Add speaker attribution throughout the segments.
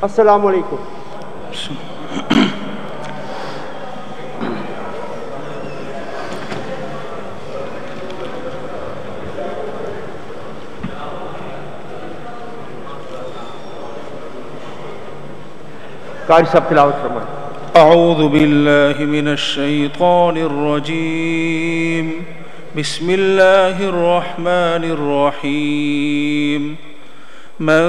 Speaker 1: السلام علیکم. قاری صاحب تلاوت فرمائیں.
Speaker 2: اعوذ باللہ من الشیطان الرجیم بسم اللہ الرحمن الرحیم من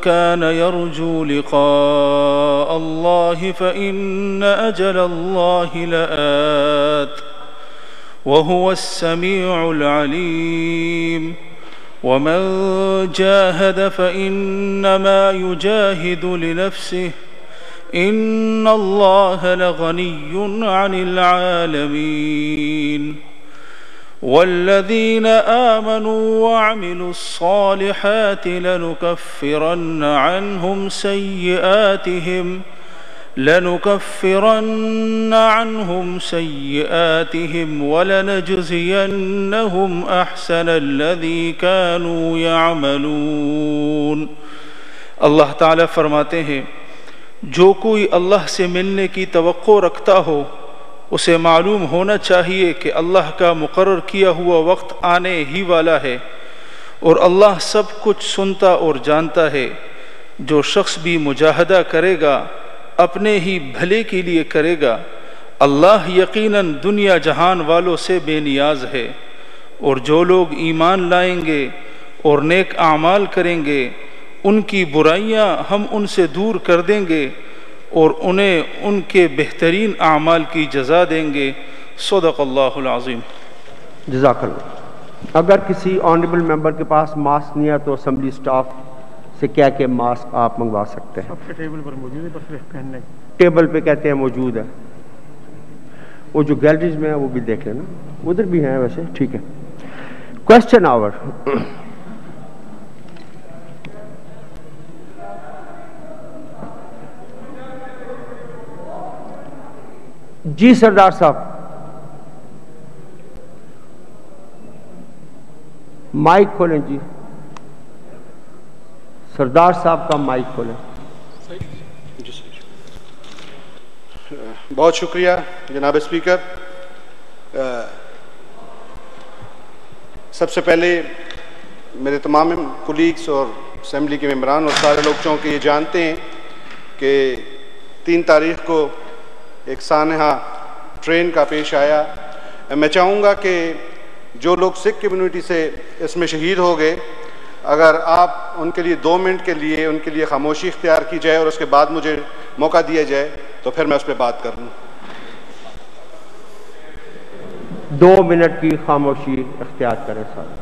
Speaker 2: كان يرجو لقاء الله فإن أجل الله لآت وهو السميع العليم ومن جاهد فإنما يجاهد لنفسه إن الله لغني عن العالمين والذين آمنوا وعملوا الصالحات لنكفرن عنهم سيئاتهم ولنجزينهم أحسن الذي كانوا يعملون. اللہ تعالیٰ فرماتے ہیں جو کوئی اللہ سے ملنے کی توقع رکھتا ہو اسے معلوم ہونا چاہیے کہ اللہ کا مقرر کیا ہوا وقت آنے ہی والا ہے اور اللہ سب کچھ سنتا اور جانتا ہے. جو شخص بھی مجاہدہ کرے گا اپنے ہی بھلے کے لیے کرے گا. اللہ یقیناً دنیا جہان والوں سے بے نیاز ہے اور جو لوگ ایمان لائیں گے اور نیک اعمال کریں گے ان کی برائیاں ہم ان سے دور کر دیں گے اور انہیں ان کے بہترین اعمال کی جزا دیں گے. صدق اللہ العظیم.
Speaker 1: جزاک اللہ. اگر کسی آنریبل ممبر کے پاس ماسک نہیں ہے تو اسمبلی سٹاف سے کیا کہ ماسک آپ منگوا سکتے ہیں.
Speaker 3: سب کے ٹیبل پر موجود ہے, بس پہننے
Speaker 1: ٹیبل پہ کہتے ہیں موجود ہے. وہ جو گیلریز میں ہے وہ بھی دیکھ لینا, ادھر بھی ہیں ویسے. ٹھیک ہے. کوشچن آور. جی سردار صاحب, مائک کھولیں. جی سردار صاحب کا مائک کھولیں.
Speaker 4: بہت شکریہ جناب اسپیکر. سب سے پہلے میرے تمام کولیگز اور اسمبلی کے ممبران اور سارے لوگ چونکہ یہ جانتے ہیں کہ 3 تاریخ کو ایک سانحہ ٹرین کا پیش آیا. میں چاہوں گا کہ جو لوگ سکھ کمیونٹی سے اس میں شہید ہو گئے, اگر آپ ان کے لیے 2 منٹ کے لیے ان کے لیے خاموشی اختیار کی جائے اور اس کے بعد مجھے موقع دیا جائے تو پھر میں اس پہ بات کر لوں.
Speaker 1: 2 منٹ کی خاموشی اختیار کریں سارے.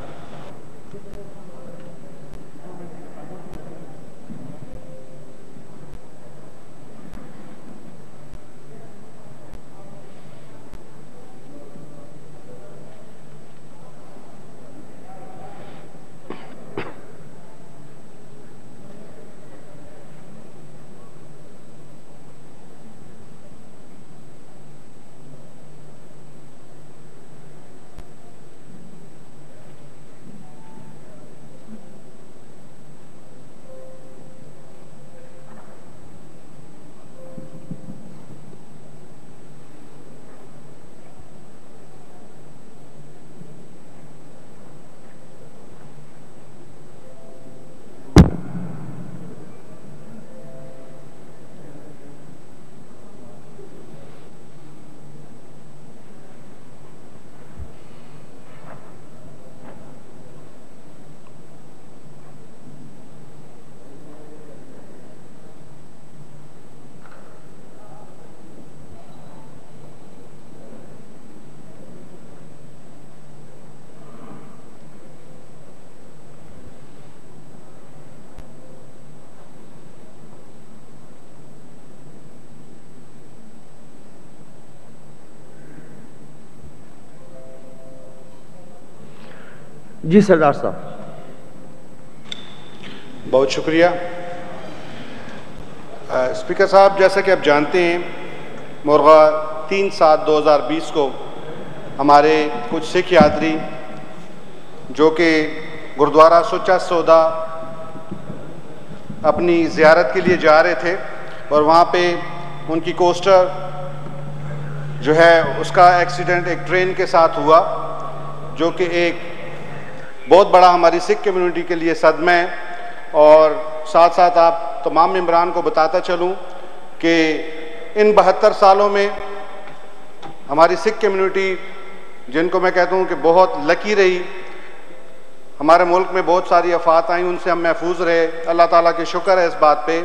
Speaker 1: جی سردار صاحب.
Speaker 4: بہت شکریہ اسپیکر صاحب. جیسا کہ آپ جانتے ہیں مرغہ 3/7/2020 کو ہمارے کچھ سکھ یاتری جو کہ گردوارہ سچا سودا اپنی زیارت کے لیے جا رہے تھے اور وہاں پہ ان کی کوسٹر جو ہے اس کا ایکسیڈنٹ ایک ٹرین کے ساتھ ہوا، جو کہ ایک بہت بڑا ہماری سکھ کمیونٹی کے لیے صدمہ ہے۔ اور ساتھ ساتھ آپ تمام ممبران کو بتاتا چلوں کہ ان 72 سالوں میں ہماری سکھ کمیونٹی، جن کو میں کہتا ہوں کہ بہت لکی رہی، ہمارے ملک میں بہت ساری آفات آئیں، ان سے ہم محفوظ رہے، اللہ تعالیٰ کے شکر ہے اس بات پہ۔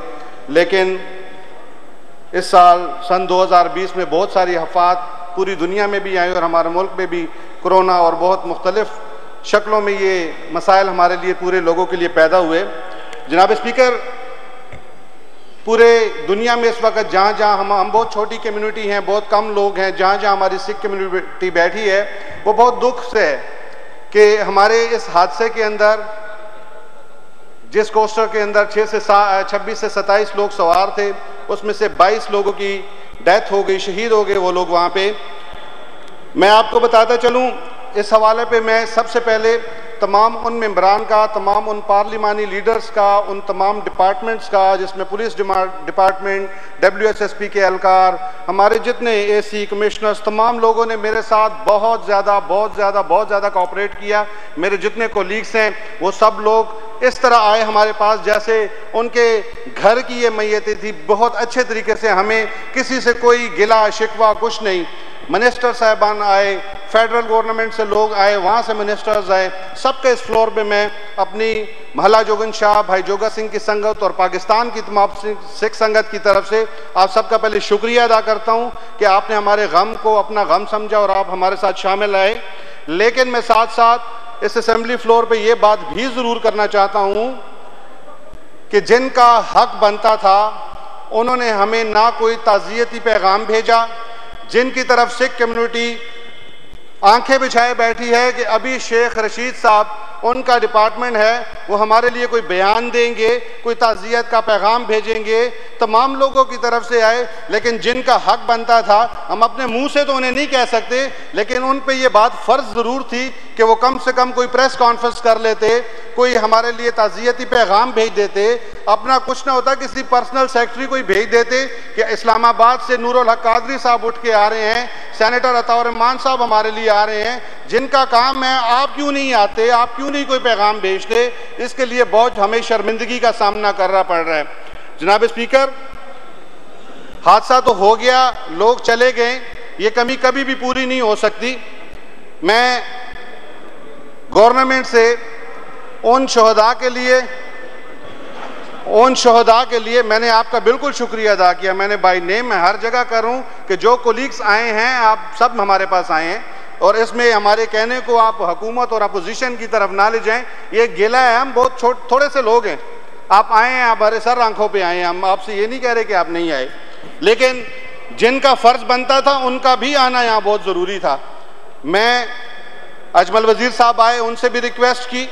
Speaker 4: لیکن اس سال سن 2020 میں بہت ساری آفات پوری دنیا میں بھی آئی اور ہمارے ملک میں بھی کرونا اور بہت مختلف شکلوں میں یہ مسائل ہمارے لیے پورے لوگوں کے لیے پیدا ہوئے۔ جناب اسپیکر، پورے دنیا میں اس وقت جہاں جہاں ہم بہت چھوٹی کمیونٹی ہیں، بہت کم لوگ ہیں، جہاں جہاں ہماری سکھ کمیونٹی بیٹھی ہے، وہ بہت دکھ سے ہے کہ ہمارے اس حادثے کے اندر، جس کوسٹر کے اندر 26 سے 27 لوگ سوار تھے، اس میں سے 22 لوگوں کی ڈیتھ ہو گئی، شہید ہو گئے وہ لوگ وہاں پہ۔ میں آپ کو بتاتا چلوں اس حوالے پہ، میں سب سے پہلے تمام ان ممبران کا، تمام ان پارلیمانی لیڈرز کا، ان تمام ڈپارٹمنٹس کا، جس میں پولیس ڈپارٹمنٹ، WSSP کے اہلکار، ہمارے جتنے AC کمشنرز، تمام لوگوں نے میرے ساتھ بہت زیادہ کوآپریٹ کیا۔ میرے جتنے کولیگز ہیں وہ سب لوگ اس طرح آئے ہمارے پاس جیسے ان کے گھر کی یہ میتیں تھی، بہت اچھے طریقے سے، ہمیں کسی سے کوئی گلہ شکوہ کچھ نہیں۔ منسٹر صاحبان آئے، فیڈرل گورنمنٹ سے لوگ آئے، وہاں سے منسٹرز آئے، سب کے اس فلور پہ میں اپنی محلہ جوگن شاہ، بھائی جوگا سنگھ کی سنگت اور پاکستان کی تمام سکھ سنگت کی طرف سے آپ سب کا پہلے شکریہ ادا کرتا ہوں کہ آپ نے ہمارے غم کو اپنا غم سمجھا اور آپ ہمارے ساتھ شامل آئے۔ لیکن میں ساتھ ساتھ اس اسمبلی فلور پہ یہ بات بھی ضرور کرنا چاہتا ہوں کہ جن کا حق بنتا تھا انہوں نے ہمیں نہ کوئی تعزیتی پیغام بھیجا، جن کی طرف سکھ کمیونٹی آنکھیں بچھائے بیٹھی ہے کہ ابھی شیخ رشید صاحب، ان کا ڈپارٹمنٹ ہے، وہ ہمارے لیے کوئی بیان دیں گے، کوئی تعزیت کا پیغام بھیجیں گے، تمام لوگوں کی طرف سے آئے۔ لیکن جن کا حق بنتا تھا، ہم اپنے منہ سے تو انہیں نہیں کہہ سکتے، لیکن ان پہ یہ بات فرض ضرور تھی کہ وہ کم سے کم کوئی پریس کانفرنس کر لیتے، کوئی ہمارے لیے تعزیتی پیغام بھیج دیتے، اپنا کچھ نہ ہوتا کسی پرسنل سیکرٹری کوئی بھیج دیتے کہ اسلام آباد سے نور الحق قادری صاحب اٹھ کے آ رہے ہیں، سینیٹر عطا الرحمان صاحب ہمارے لیے آ رہے ہیں، جن کا کام ہے، آپ کیوں نہیں آتے، آپ کیوں نہیں کوئی پیغام بھیجتے؟ اس کے لیے بہت ہمیں شرمندگی کا سامنا کرنا پڑ رہا ہے۔ جناب اسپیکر، حادثہ تو ہو گیا، لوگ چلے گئے، یہ کمی کبھی بھی پوری نہیں ہو سکتی۔ میں گورنمنٹ سے ان شہداء کے لیے میں نے آپ کا بالکل شکریہ ادا کیا، میں نے بائی نیم میں ہر جگہ کروں کہ جو کولیگز آئے ہیں، آپ سب ہمارے پاس آئے ہیں، اور اس میں ہمارے کہنے کو آپ حکومت اور اپوزیشن کی طرف نہ لے جائیں، یہ گلہ ہے، ہم بہت تھوڑے سے لوگ ہیں، آپ آئے ہیں، آپ ہمارے سر آنکھوں پہ آئے ہیں، ہم آپ سے یہ نہیں کہہ رہے کہ آپ نہیں آئے، لیکن جن کا فرض بنتا تھا ان کا بھی آنا یہاں بہت ضروری تھا۔ میں اجمل وزیر صاحب آئے، ان سے بھی ریکویسٹ کی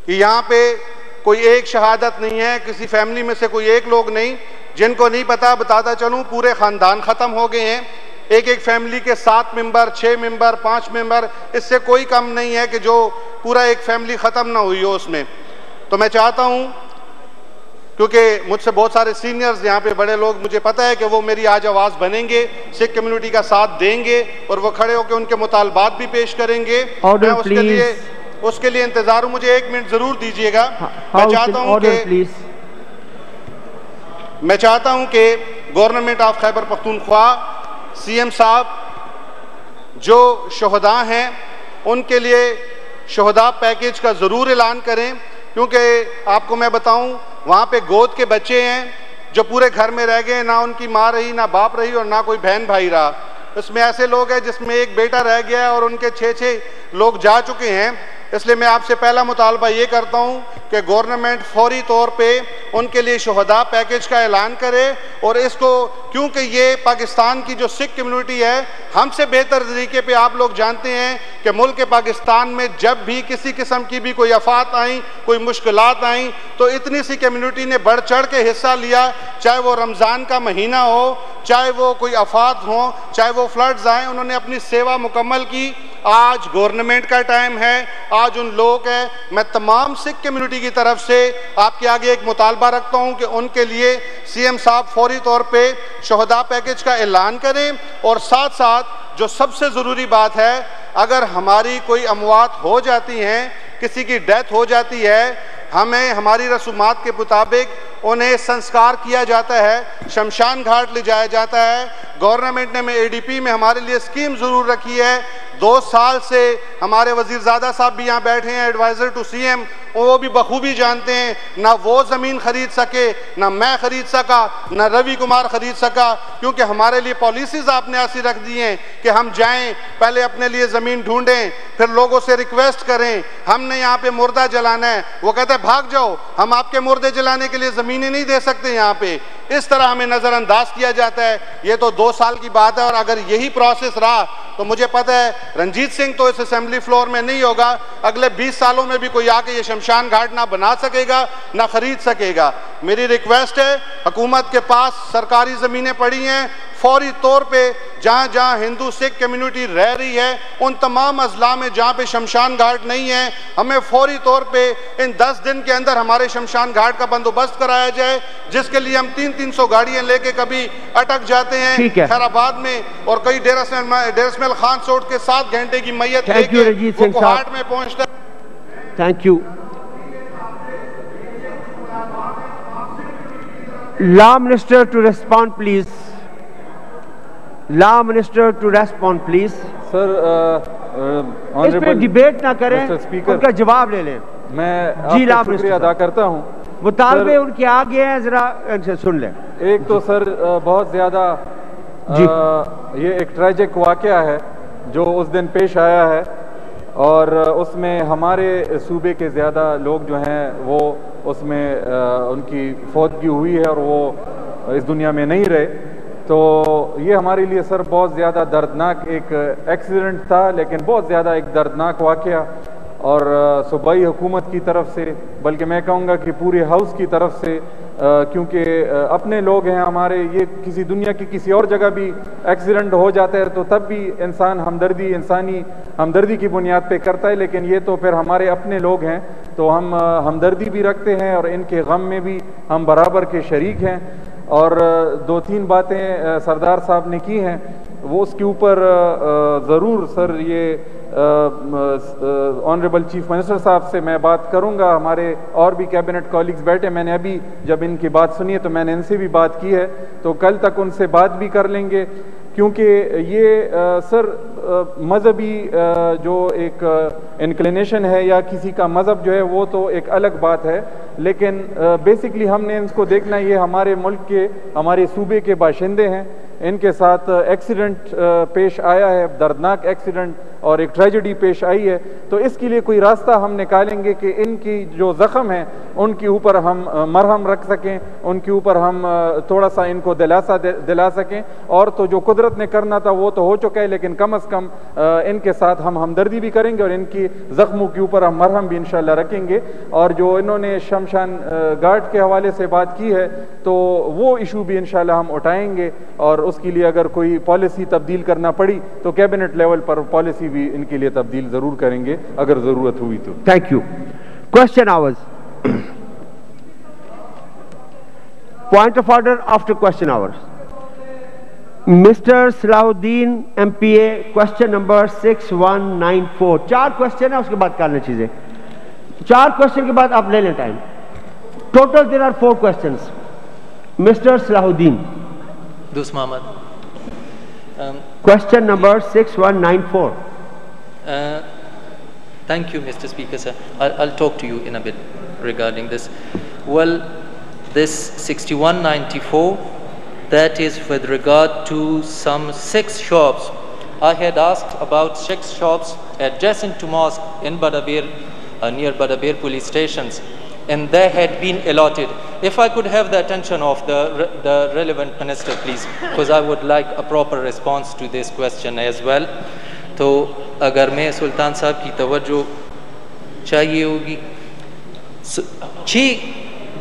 Speaker 4: کہ یہاں پہ کوئی ایک شہادت نہیں ہے، کسی فیملی میں سے کوئی ایک لوگ نہیں، جن کو نہیں پتا بتاتا چلوں، پورے خاندان ختم ہو گئے ہیں، ایک فیملی کے 7 ممبر، 6 ممبر، 5 ممبر، اس سے کوئی کم نہیں ہے کہ جو پورا ایک فیملی ختم نہ ہوئی ہو اس میں۔ تو میں چاہتا ہوں، کیونکہ مجھ سے بہت سارے سینئرز یہاں پہ بڑے لوگ، مجھے پتہ ہے کہ وہ میری آج آواز بنیں گے، سکھ کمیونٹی کا ساتھ دیں گے اور وہ کھڑے ہو کے ان کے مطالبات بھی پیش کریں گے۔ میں اس کے لیے انتظار ہوں، مجھے 1 منٹ ضرور دیجیے گا۔ میں چاہتا ہوں کہ government of Khyber Pakhtunkhwa, CM صاحب جو شہداء ہیں ان کے لیے شہداء پیکیج کا ضرور اعلان کریں، کیونکہ آپ کو میں بتاؤں وہاں پہ گود کے بچے ہیں جو پورے گھر میں رہ گئے، نہ ان کی ماں رہی، نہ باپ رہی، اور نہ کوئی بہن بھائی رہا۔ اس میں ایسے لوگ ہیں جس میں ایک بیٹا رہ گیا ہے اور ان کے 6 لوگ جا چکے ہیں۔ اس لیے میں آپ سے پہلا مطالبہ یہ کرتا ہوں کہ گورنمنٹ فوری طور پہ ان کے لیے شہداء پیکیج کا اعلان کرے، اور اس کو، کیونکہ یہ پاکستان کی جو سکھ کمیونٹی ہے، ہم سے بہتر طریقے پہ آپ لوگ جانتے ہیں کہ ملک پاکستان میں جب بھی کسی قسم کی بھی کوئی آفات آئیں، کوئی مشکلات آئیں، تو اتنی سی کمیونٹی نے بڑھ چڑھ کے حصہ لیا، چاہے وہ رمضان کا مہینہ ہو، چاہے وہ کوئی آفات ہوں، چاہے وہ فلڈز آئیں، انہوں نے اپنی سیوا مکمل کی۔ آج گورنمنٹ کا ٹائم ہے، آج ان لوگ ہیں. میں تمام سکھ کمیونٹی کی طرف سے آپ کے آگے ایک مطالبہ رکھتا ہوں کہ ان کے لیے سی ایم صاحب فوری طور پہ شہداء پیکج کا اعلان کریں، اور ساتھ ساتھ جو سب سے ضروری بات ہے، اگر ہماری کوئی اموات ہو جاتی ہیں، کسی کی ڈیتھ ہو جاتی ہے، ہمیں ہماری رسومات کے مطابق انہیں سنسکار کیا جاتا ہے، شمشان گھاٹ لے جایا جاتا ہے. گورنمنٹ نے اے ڈی پی میں ہمارے لیے اسکیم ضرور رکھی ہے. 2 سال سے ہمارے وزیر زادہ صاحب بھی یہاں بیٹھے ہیں، ایڈوائزر ٹو سی ایم، وہ بھی بخوبی جانتے ہیں، نہ وہ زمین خرید سکے، نہ میں خرید سکا، نہ روی کمار خرید سکا، کیونکہ ہمارے لیے پالیسیز آپ نے ایسی رکھ دی ہیں کہ ہم جائیں پہلے اپنے لیے زمین ڈھونڈیں، پھر لوگوں سے ریکویسٹ کریں ہم نے یہاں پہ مردہ جلانا ہے، وہ کہتے ہیں بھاگ جاؤ، ہم آپ کے مردے جلانے کے لیے زمینیں نہیں دے سکتے یہاں پہ. اس طرح ہمیں نظر انداز کیا جاتا ہے. یہ تو 2 سال کی بات ہے، اور اگر یہی پروسیس رہا تو مجھے پتہ ہے رنجیت سنگھ تو اس اسمبلی فلور میں نہیں ہوگا، اگلے 20 سالوں میں بھی کوئی آ کے یہ شمشان گھاٹ نہ بنا سکے گا نہ خرید سکے گا. میری ریکویسٹ ہے، حکومت کے پاس سرکاری زمینیں پڑی ہیں، فوری طور پہ جہاں جہاں ہندو سکھ کمیونٹی رہ رہی ہے ان تمام اضلاع میں جہاں پہ شمشان گھاٹ نہیں ہے، ہمیں فوری طور پہ ان 10 دن کے اندر ہمارے شمشان گھاٹ کا بندوبست کرایا جائے، جس کے لیے ہم 300 گاڑیاں لے کے کبھی اٹک جاتے ہیں خیر آباد میں، اور کئی ڈیر اسمیل خان سوٹ کے 7 گھنٹے کی میت لے کے وہ کوہاٹ میں پہنچتا ہے.
Speaker 1: Thank you. Law Minister to respond, please. Law Minister to respond, please.
Speaker 5: Sir,
Speaker 1: اس پہ ڈیبیٹ نہ کریں، ان کا جواب لے لیں.
Speaker 5: میں آپ کا شکریہ ادا کرتا ہوں.
Speaker 1: مطالبے ان کے آگے ہیں، ذرا ان سے سن لیں.
Speaker 5: ایک تو سر بہت زیادہ یہ ایک ٹریجک واقعہ ہے جو اس دن پیش آیا ہے، اور اس میں ہمارے صوبے کے زیادہ لوگ جو ہیں وہ اس میں ان کی فوتگی ہوئی ہے اور وہ اس دنیا میں نہیں رہے. تو یہ ہمارے لیے سر بہت زیادہ دردناک ایک ایکسیڈنٹ تھا، لیکن بہت زیادہ ایک دردناک واقعہ، اور صوبائی حکومت کی طرف سے، بلکہ میں کہوں گا کہ پورے ہاؤس کی طرف سے، کیونکہ اپنے لوگ ہیں ہمارے، یہ کسی دنیا کی کسی اور جگہ بھی ایکسیڈنٹ ہو جاتا ہے تو تب بھی انسان انسانی ہمدردی کی بنیاد پہ کرتا ہے، لیکن یہ تو پھر ہمارے اپنے لوگ ہیں تو ہم ہمدردی بھی رکھتے ہیں اور ان کے غم میں بھی ہم برابر کے شریک ہیں. اور 2-3 باتیں سردار صاحب نے کی ہیں، وہ اس کے اوپر ضرور سر یہ آنریبل چیف منسٹر صاحب سے میں بات کروں گا. ہمارے اور بھی کیبنٹ کولیگز بیٹھے، میں نے ابھی جب ان کی بات سنی ہے تو میں نے ان سے بھی بات کی ہے، تو کل تک ان سے بات بھی کر لیں گے. کیونکہ یہ سر مذہبی جو ایک انکلینیشن ہے یا کسی کا مذہب جو ہے وہ تو ایک الگ بات ہے، لیکن بیسکلی ہم نے اس کو دیکھنا، یہ ہمارے ملک کے ہمارے صوبے کے باشندے ہیں، ان کے ساتھ ایکسیڈنٹ پیش آیا ہے، دردناک ایکسیڈنٹ اور ایک ٹریجڈی پیش آئی ہے. تو اس کے لیے کوئی راستہ ہم نکالیں گے کہ ان کی جو زخم ہیں ان کے اوپر ہم مرہم رکھ سکیں، ان کے اوپر ہم تھوڑا سا ان کو دلاسا دلا سکیں. اور تو جو قدرت نے کرنا تھا وہ تو ہو چکا ہے، لیکن کم از کم ان کے ساتھ ہم ہمدردی بھی کریں گے اور ان کی زخموں کے اوپر ہم مرہم بھی انشاءاللہ رکھیں گے. اور جو انہوں نے شمشان گھاٹ کے حوالے سے بات کی ہے تو وہ ایشو بھی انشاءاللہ ہم اٹھائیں گے، اور اس کے لیے اگر کوئی پالیسی تبدیل کرنا پڑی تو کیبنٹ لیول پر پالیسی بھی ان کے لیے تبدیل ضرور کریں گے اگر ضرورت ہوئی تو.
Speaker 1: Thank you. Question hours. Point of order after question hours. Mister Salahuddin M P A, question number 6194. 4 question ہے، اس کے بعد کرنا چیزیں. 4 کوشچن کے بعد آپ لے لیں time. Total there are 4 questions. Mister Salahuddin.
Speaker 6: دوست محمد.
Speaker 1: Question number 6194.
Speaker 6: Thank you, Mr. Speaker, sir. I'll talk to you in a bit regarding this. Well, this 6194, that is with regard to some 6 shops. I had asked about 6 shops adjacent to mosque in Badabir, near Badabir police stations, and they had been allotted. If I could have the attention of the relevant minister, please, because I would like a proper response to this question as well. تو اگر میں سلطان صاحب کی توجہ چاہیے ہوگی، 6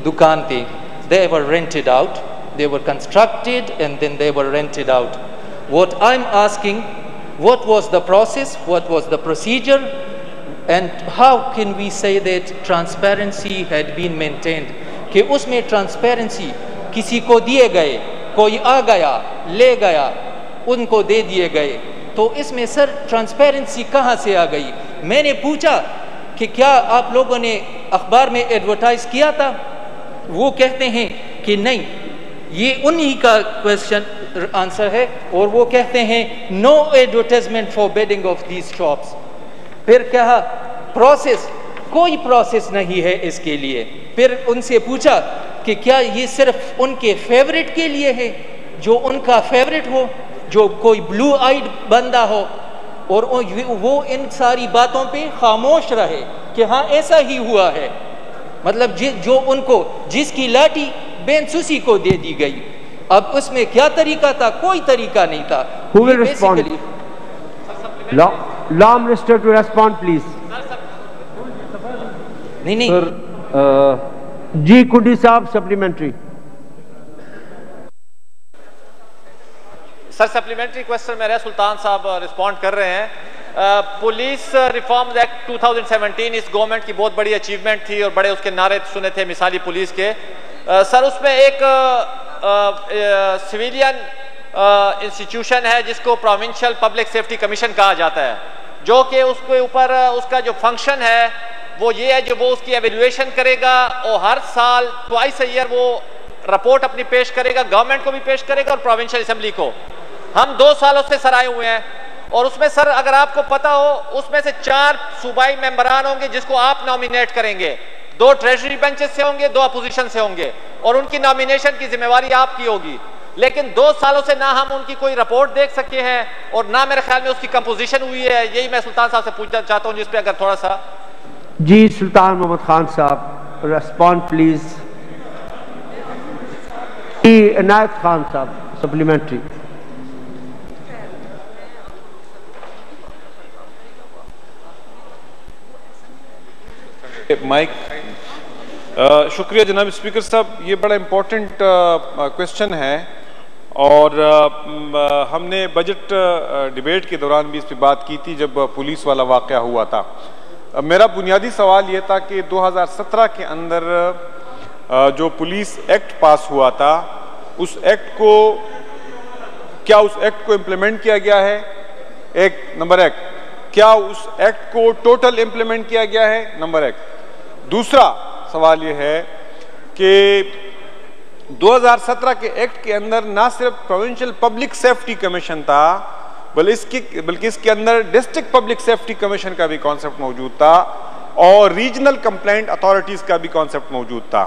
Speaker 6: دکان تھے، they were rented out, they were constructed and then they were rented out. What I'm asking, what was the process, what was the procedure, and how can we say that transparency had been maintained, کہ اس میں transparency کسی کو دیے گئے, کوئی آ گیا لے گیا, ان کو دے دیے گئے, تو اس میں سر ٹرانسپیرنسی کہاں سے آ گئی؟ میں نے پوچھا کہ کیا آپ لوگوں نے اخبار میں ایڈورٹائز کیا تھا؟ وہ کہتے ہیں کہ نہیں, یہ انہی کا کویسچن آنسر ہے, اور وہ کہتے ہیں no advertisement for bidding of these shops. پھر کہا پروسیس, کوئی پروسیس نہیں ہے اس کے لیے. پھر ان سے پوچھا کہ کیا یہ صرف ان کے فیورٹ کے لیے ہے, جو ان کا فیورٹ ہو, جو کوئی بلو آئیڈ بندہ ہو, اور وہ ان ساری باتوں پہ خاموش رہے کہ ہاں ایسا ہی ہوا ہے. مطلب جو ان کو جس کی لاٹھی بینسوسی کو دے دی گئی, اب اس میں کیا طریقہ تھا؟ کوئی طریقہ نہیں تھا.
Speaker 1: Who will respond? Law Minister to respond, please.
Speaker 6: نہیں
Speaker 5: سر
Speaker 1: جی کڈی صاحب سپلیمنٹری.
Speaker 7: سر سپلیمنٹری کویسچن میں سلطان صاحب رسپونڈ کر رہے ہیں. پولیس ریفارمز ایکٹ 2017 اس گورنمنٹ کی بہت بڑی اچیومنٹ تھی اور بڑے اس کے نعرے سنے تھے مثالی پولیس کے. سر اس میں ایک سویلین انسٹیٹیوشن ہے جس کو پروونشل پبلک سیفٹی کمیشن کہا جاتا ہے, جو کہ اس کے اوپر اس کا جو فنکشن ہے وہ یہ ہے, جو وہ اس کی ایویلویشن کرے گا اور ہر سال ٹوائس اے ایئر وہ رپورٹ اپنی پیش کرے گا, گورنمنٹ کو بھی پیش کرے گا اور پروونشل اسمبلی کو. ہم 2 سالوں سے سر آئے ہوئے ہیں, اور اس میں سر اگر آپ کو پتا ہو اس میں سے 4 صوبائی ممبران ہوں گے جس کو آپ نامینیٹ کریں گے, 2 ٹریجری بینچز سے ہوں گے, 2 اپوزیشن سے ہوں گے, اور ان کی نامینیشن کی ذمہ داری آپ کی ہوگی. لیکن 2 سالوں سے نہ ہم ان کی کوئی رپورٹ دیکھ سکے ہیں اور نہ میرے خیال میں اس کی کمپوزیشن ہوئی ہے. یہی میں سلطان صاحب سے پوچھنا چاہتا ہوں جس پہ اگر تھوڑا سا.
Speaker 1: جی سلطان محمد خان صاحب ریسپونڈ پلیز. جی عنایت خان صاحب سپلیمنٹری.
Speaker 5: مائک. شکریہ جناب اسپیکر صاحب, یہ بڑا امپورٹنٹ کویسچن ہے, اور ہم نے بجٹ ڈیبیٹ کے دوران بھی اس پہ بات کی تھی جب پولیس والا واقعہ ہوا تھا. میرا بنیادی سوال یہ تھا کہ 2017 کے اندر جو پولیس ایکٹ پاس ہوا تھا, اس ایکٹ کو کیا اس ایکٹ کو امپلیمنٹ کیا گیا ہے؟ نمبر 1, کیا اس ایکٹ کو ٹوٹل امپلیمنٹ کیا گیا ہے؟ نمبر 1. دوسرا سوال یہ ہے کہ 2017 کے ایکٹ کے اندر نہ صرف پروونشل پبلک سیفٹی کمیشن تھا, بلکہ اس کے اندر ڈسٹرکٹ پبلک سیفٹی کمیشن کا بھی کانسیپٹ موجود تھا, اور ریجنل کمپلینٹ اتھارٹیز کا بھی کانسیپٹ موجود تھا,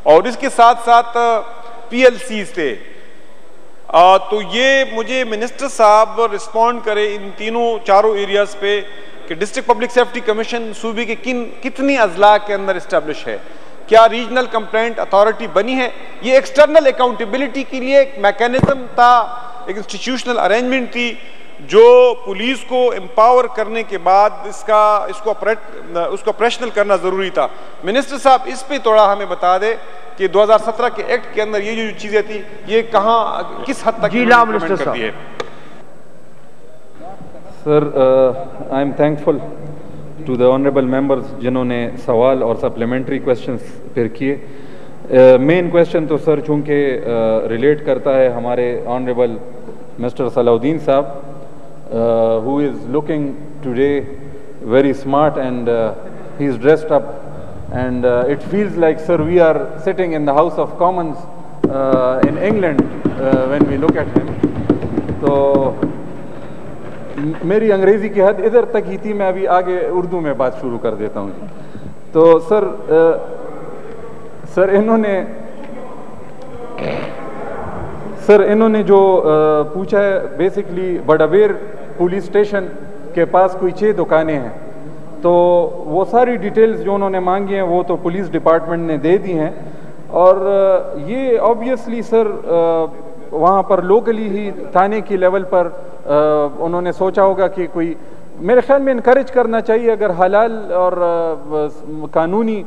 Speaker 5: اور اس کے ساتھ ساتھ PLCs تھے. تو یہ مجھے منسٹر صاحب رسپونڈ کرے ان چاروں ایریاز پہ کہ ڈسٹرکٹ پبلک سیفٹی کمیشن صوبے کے کتنی اضلاع کے اندر اسٹیبلش ہے, کیا ریجنل کمپلینٹ اتھارٹی بنی ہے. یہ ایکسٹرنل اکاؤنٹیبلٹی کے لیے ایک میکینزم تھا, ایک انسٹیٹیوشنل ارینجمنٹ تھی جو پولیس کو امپاور کرنے کے بعد اس کو آپریشنل کرنا ضروری تھا. منسٹر صاحب اس پہ تھوڑا ہمیں بتا دے کہ 2017 کے ایکٹ کے اندر یہ جو چیزیں تھی یہ کہاں کس حد تک امپلیمنٹ کر دی ہے. Sir I am thankful to the honourable members جنہوں نے سوال اور سپلیمنٹری کویسچنس پھر کیے. مین کویسچن تو سر چونکہ ریلیٹ کرتا ہے ہمارے آنریبل مسٹر صلاح الدین صاحب, who is looking today very smart, and he is dressed up, and it feels like, sir, we are sitting in the House of Commons in England when we look at him. تو میری انگریزی کی حد ادھر تک ہی تھی, میں ابھی آگے اردو میں بات شروع کر دیتا ہوں. تو سر انہوں نے جو پوچھا ہے, بیسکلی بڑابیر پولیس اسٹیشن کے پاس کوئی 6 دکانیں ہیں, تو وہ ساری ڈیٹیلز جو انہوں نے مانگی ہیں وہ تو پولیس ڈپارٹمنٹ نے دے دی ہیں, اور یہ آبویسلی سر وہاں پر لوکلی ہی تھانے کی لیول پر انہوں نے سوچا ہوگا کہ کوئی میرے خیال میں انکریج کرنا چاہیے. اگر حلال اور قانونی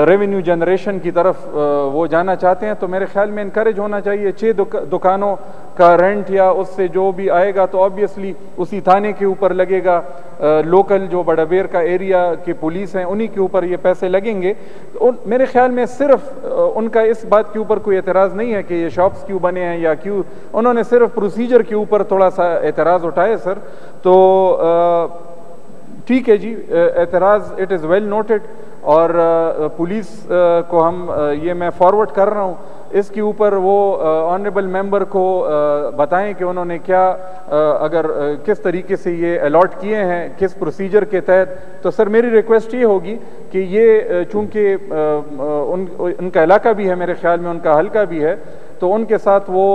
Speaker 5: ریونیو جنریشن کی طرف وہ جانا چاہتے ہیں تو میرے خیال میں انکریج ہونا چاہیے. 6 دکانوں کا رینٹ یا اس سے جو بھی آئے گا تو آبویسلی اسی تھانے کے اوپر لگے گا. لوکل جو بڑابیر کا ایریا کے پولیس ہیں انہی کے اوپر یہ پیسے لگیں گے. میرے خیال میں صرف ان کا اس بات کے اوپر کوئی اعتراض نہیں ہے کہ یہ شاپس کیوں بنے ہیں یا کیوں, انہوں نے صرف پروسیجر کے اوپر تھوڑا سا اعتراض اٹھائے سر. تو ٹھیک ہے جی, اعتراض اٹ از ویل نوٹڈ, اور پولیس کو ہم یہ میں فارورڈ کر رہا ہوں, اس کے اوپر وہ آنریبل ممبر کو بتائیں کہ انہوں نے کیا اگر کس طریقے سے یہ الاٹ کیے ہیں, کس پروسیجر کے تحت. تو سر میری ریکویسٹ یہ ہوگی کہ یہ چونکہ ان کا علاقہ بھی ہے, میرے خیال میں ان کا حلقہ بھی ہے, تو ان کے ساتھ وہ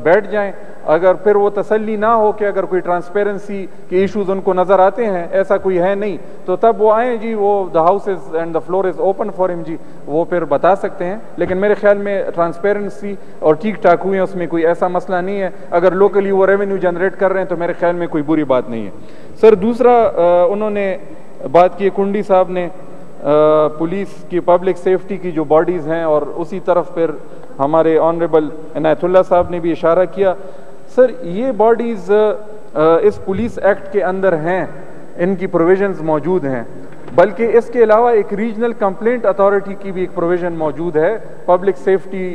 Speaker 5: بیٹھ جائیں. اگر پھر وہ تسلی نہ ہو کہ اگر کوئی ٹرانسپیرنسی کے ایشوز ان کو نظر آتے ہیں, ایسا کوئی ہے نہیں, تو تب وہ آئیں جی, وہ the house is and the floor is open for ہم جی, وہ پھر بتا سکتے ہیں. لیکن میرے خیال میں ٹرانسپیرنسی اور ٹھیک ٹھاک ہوئے ہیں, اس میں کوئی ایسا مسئلہ نہیں ہے. اگر لوکلی وہ ریونیو جنریٹ کر رہے ہیں تو میرے خیال میں کوئی بری بات نہیں ہے. سر دوسرا انہوں نے بات کی, کنڈی صاحب نے, پولیس کی پبلک سیفٹی کی جو باڈیز ہیں, اور اسی طرف پھر ہمارے آنریبل عنایت اللہ صاحب نے بھی اشارہ کیا. سر یہ باڈیز اس پولیس ایکٹ کے اندر ہیں, ان کی پروویژنز موجود ہیں, بلکہ اس کے علاوہ ایک ریجنل کمپلینٹ اتھارٹی کی بھی ایک پروویژن موجود ہے پبلک سیفٹی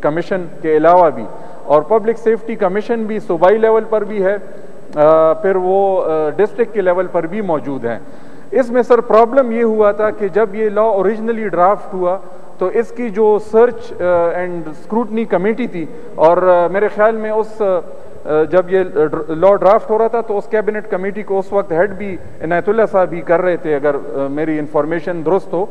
Speaker 5: کمیشن کے علاوہ بھی, اور پبلک سیفٹی کمیشن بھی صوبائی لیول پر بھی ہے, پھر وہ ڈسٹرکٹ کے لیول پر بھی موجود ہیں. اس میں سر پرابلم یہ ہوا تھا کہ جب یہ لا اوریجنلی ڈرافٹ ہوا تو اس کی جو سرچ اینڈ اسکروٹنی کمیٹی تھی, اور میرے خیال میں اس جب یہ لا ڈرافٹ ہو رہا تھا تو اس کیبنٹ کمیٹی کو اس وقت ہیڈ بھی عنایت اللہ صاحب ہی کر رہے تھے, اگر میری انفارمیشن درست ہو.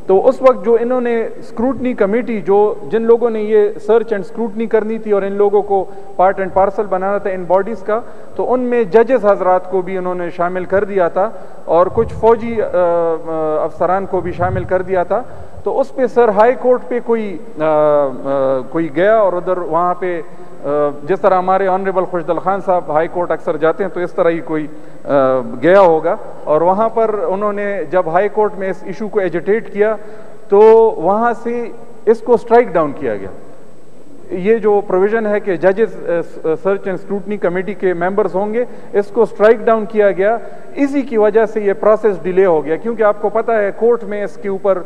Speaker 5: تو اس وقت جو انہوں نے اسکروٹنی کمیٹی, جو جن لوگوں نے یہ سرچ اینڈ اسکروٹنی کرنی تھی اور ان لوگوں کو پارٹ اینڈ پارسل بنانا تھا ان باڈیز کا, تو ان میں ججز حضرات کو بھی انہوں نے شامل کر دیا تھا, اور کچھ فوجی افسران کو بھی شامل کر دیا تھا. تو اس پہ سر ہائی کورٹ پہ کوئی گیا, اور ادھر وہاں پہ جس طرح ہمارے آنریبل خوشدل خان صاحب ہائی کورٹ اکثر جاتے ہیں, تو اس طرح ہی کوئی گیا ہوگا, اور وہاں پر انہوں نے جب ہائی کورٹ میں اس ایشو کو ایجیٹیٹ کیا تو وہاں سے اس کو اسٹرائک ڈاؤن کیا گیا. یہ جو پروویژن ہے کہ ججز سرچ اینڈ اسکروٹنی کمیٹی کے ممبرز ہوں گے, اس کو اسٹرائک ڈاؤن کیا گیا. اسی کی وجہ سے یہ پروسیس ڈیلے ہو گیا, کیونکہ آپ کو پتہ ہے کورٹ میں اس کے اوپر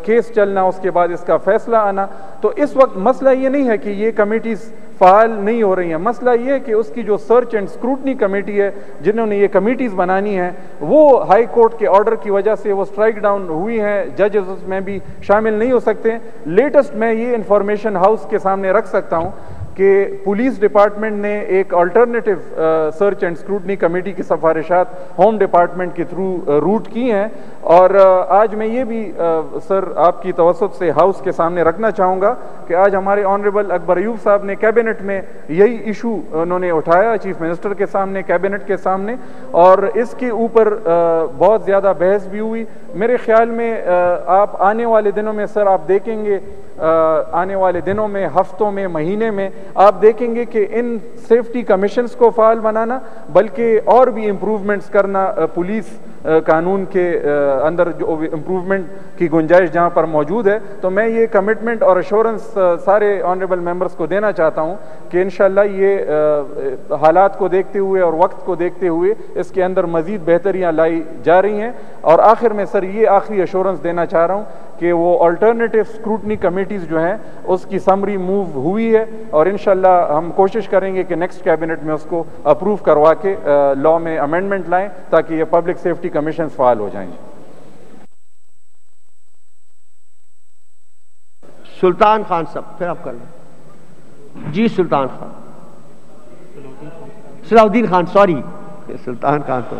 Speaker 5: کیس چلنا, اس کے بعد اس کا فیصلہ آنا. تو اس وقت مسئلہ یہ نہیں ہے کہ یہ کمیٹیز فعال نہیں ہو رہی ہیں, مسئلہ یہ ہے کہ اس کی جو سرچ اینڈ اسکروٹنی کمیٹی ہے, جنہوں نے یہ کمیٹیز بنانی ہیں, وہ ہائی کورٹ کے آرڈر کی وجہ سے وہ اسٹرائک ڈاؤن ہوئی ہیں, ججز اس میں بھی شامل نہیں ہو سکتے. لیٹسٹ میں یہ انفارمیشن ہاؤس کے سامنے رکھ سکتا ہوں کہ پولیس ڈپارٹمنٹ نے ایک alternative search and scrutiny committee کی سفارشات ہوم ڈپارٹمنٹ کے تھرو روٹ کی ہیں, اور آج میں یہ بھی سر آپ کی توسط سے ہاؤس کے سامنے رکھنا چاہوں گا کہ آج ہمارے آنریبل اکبر ایوب صاحب نے کیبنٹ میں یہی ایشو انہوں نے اٹھایا, چیف منسٹر کے سامنے, کیبنٹ کے سامنے, اور اس کے اوپر بہت زیادہ بحث بھی ہوئی. میرے خیال میں آپ آنے والے دنوں میں سر آپ دیکھیں گے, آنے والے دنوں میں, ہفتوں میں, مہینے میں آپ دیکھیں گے کہ ان سیفٹی کمیشنز کو فعال بنانا, بلکہ اور بھی امپروومنٹس کرنا پولیس قانون کے اندر, جو امپروومنٹ کی گنجائش جہاں پر موجود ہے. تو میں یہ کمٹمنٹ اور ایشورنس سارے آنریبل ممبرز کو دینا چاہتا ہوں کہ انشاءاللہ یہ حالات کو دیکھتے ہوئے اور وقت کو دیکھتے ہوئے اس کے اندر مزید بہتریاں لائی جا رہی ہیں. اور آخر میں سر یہ آخری ایشورنس دینا چاہ رہا ہوں کہ وہ آلٹرنیٹیو اسکروٹنی کمیٹیز جو ہیں اس کی سمری موو ہوئی ہے, اور انشاءاللہ ہم کوشش کریں گے کہ نیکسٹ کیبنٹ میں اس کو اپروو کروا کے لا میں امینڈمنٹ لائیں تاکہ یہ پبلک سیفٹی کمیشنز فعال ہو جائیں.
Speaker 1: سلطان خان صاحب, پھر آپ کر لیں. جی سلطان خان, صلاح الدین خان, سوری سلطان خان تو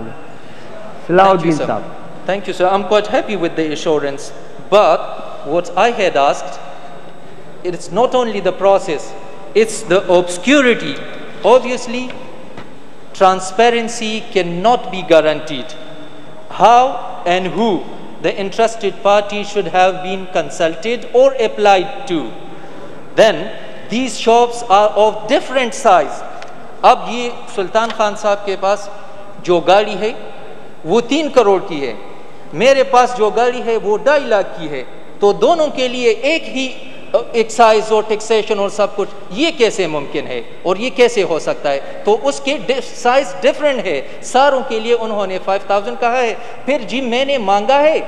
Speaker 1: صلاح الدین صاحب.
Speaker 6: Thank you, sir. I'm quite happy with the assurance. But what I had asked, it's not only the process, it's the obscurity. Obviously, transparency cannot be guaranteed. How and who the interested party should have been consulted or applied to. Then, these shops are of different size. اب یہ سلطان خان صاحب کے پاس جو گاڑی ہے وہ 3 کروڑ کی ہے, میرے پاس جو گاڑی ہے وہ 2.5 لاکھ کی ہے, تو دونوں کے لیے ایک ہی ایکسائز اور ٹیکسیشن اور سب کچھ, یہ کیسے ممکن ہے اور یہ کیسے ہو سکتا ہے؟ تو اس کے سائز ڈیفرنٹ ہے, ساروں کے لیے انہوں نے 5000 کہا ہے. پھر جی میں نے مانگا ہے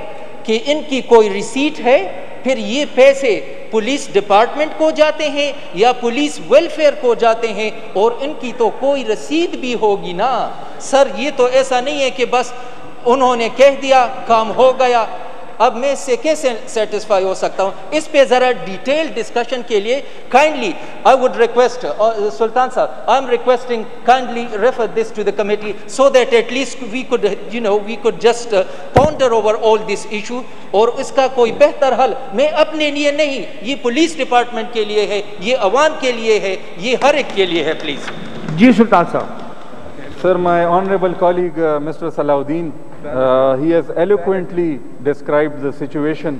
Speaker 6: کہ ان کی کوئی ریسیٹ ہے, پھر یہ پیسے پولیس ڈپارٹمنٹ کو جاتے ہیں یا پولیس ویلفیئر کو جاتے ہیں, اور ان کی تو کوئی رسید بھی ہوگی نا سر. یہ تو ایسا نہیں ہے کہ بس انہوں نے کہہ دیا کام ہو گیا. اب میں اس سے کیسے سیٹسفائی ہو سکتا ہوں؟ اس پہ ذرا ڈیٹیل ڈسکشن کے لیے kindly I would request Sultan صاحب, I am requesting kindly refer this to the committee so that at least we could just ponder over all this issue, اور اس کا کوئی بہتر حل میں اپنے لیے نہیں, یہ پولیس ڈپارٹمنٹ کے لیے ہے, یہ عوام کے لیے ہے, یہ ہر ایک کے لیے ہے. پلیز.
Speaker 1: جی سلطان صاحب.
Speaker 5: Sir, my honorable colleague Mr. Salahuddin, he has eloquently described the situation,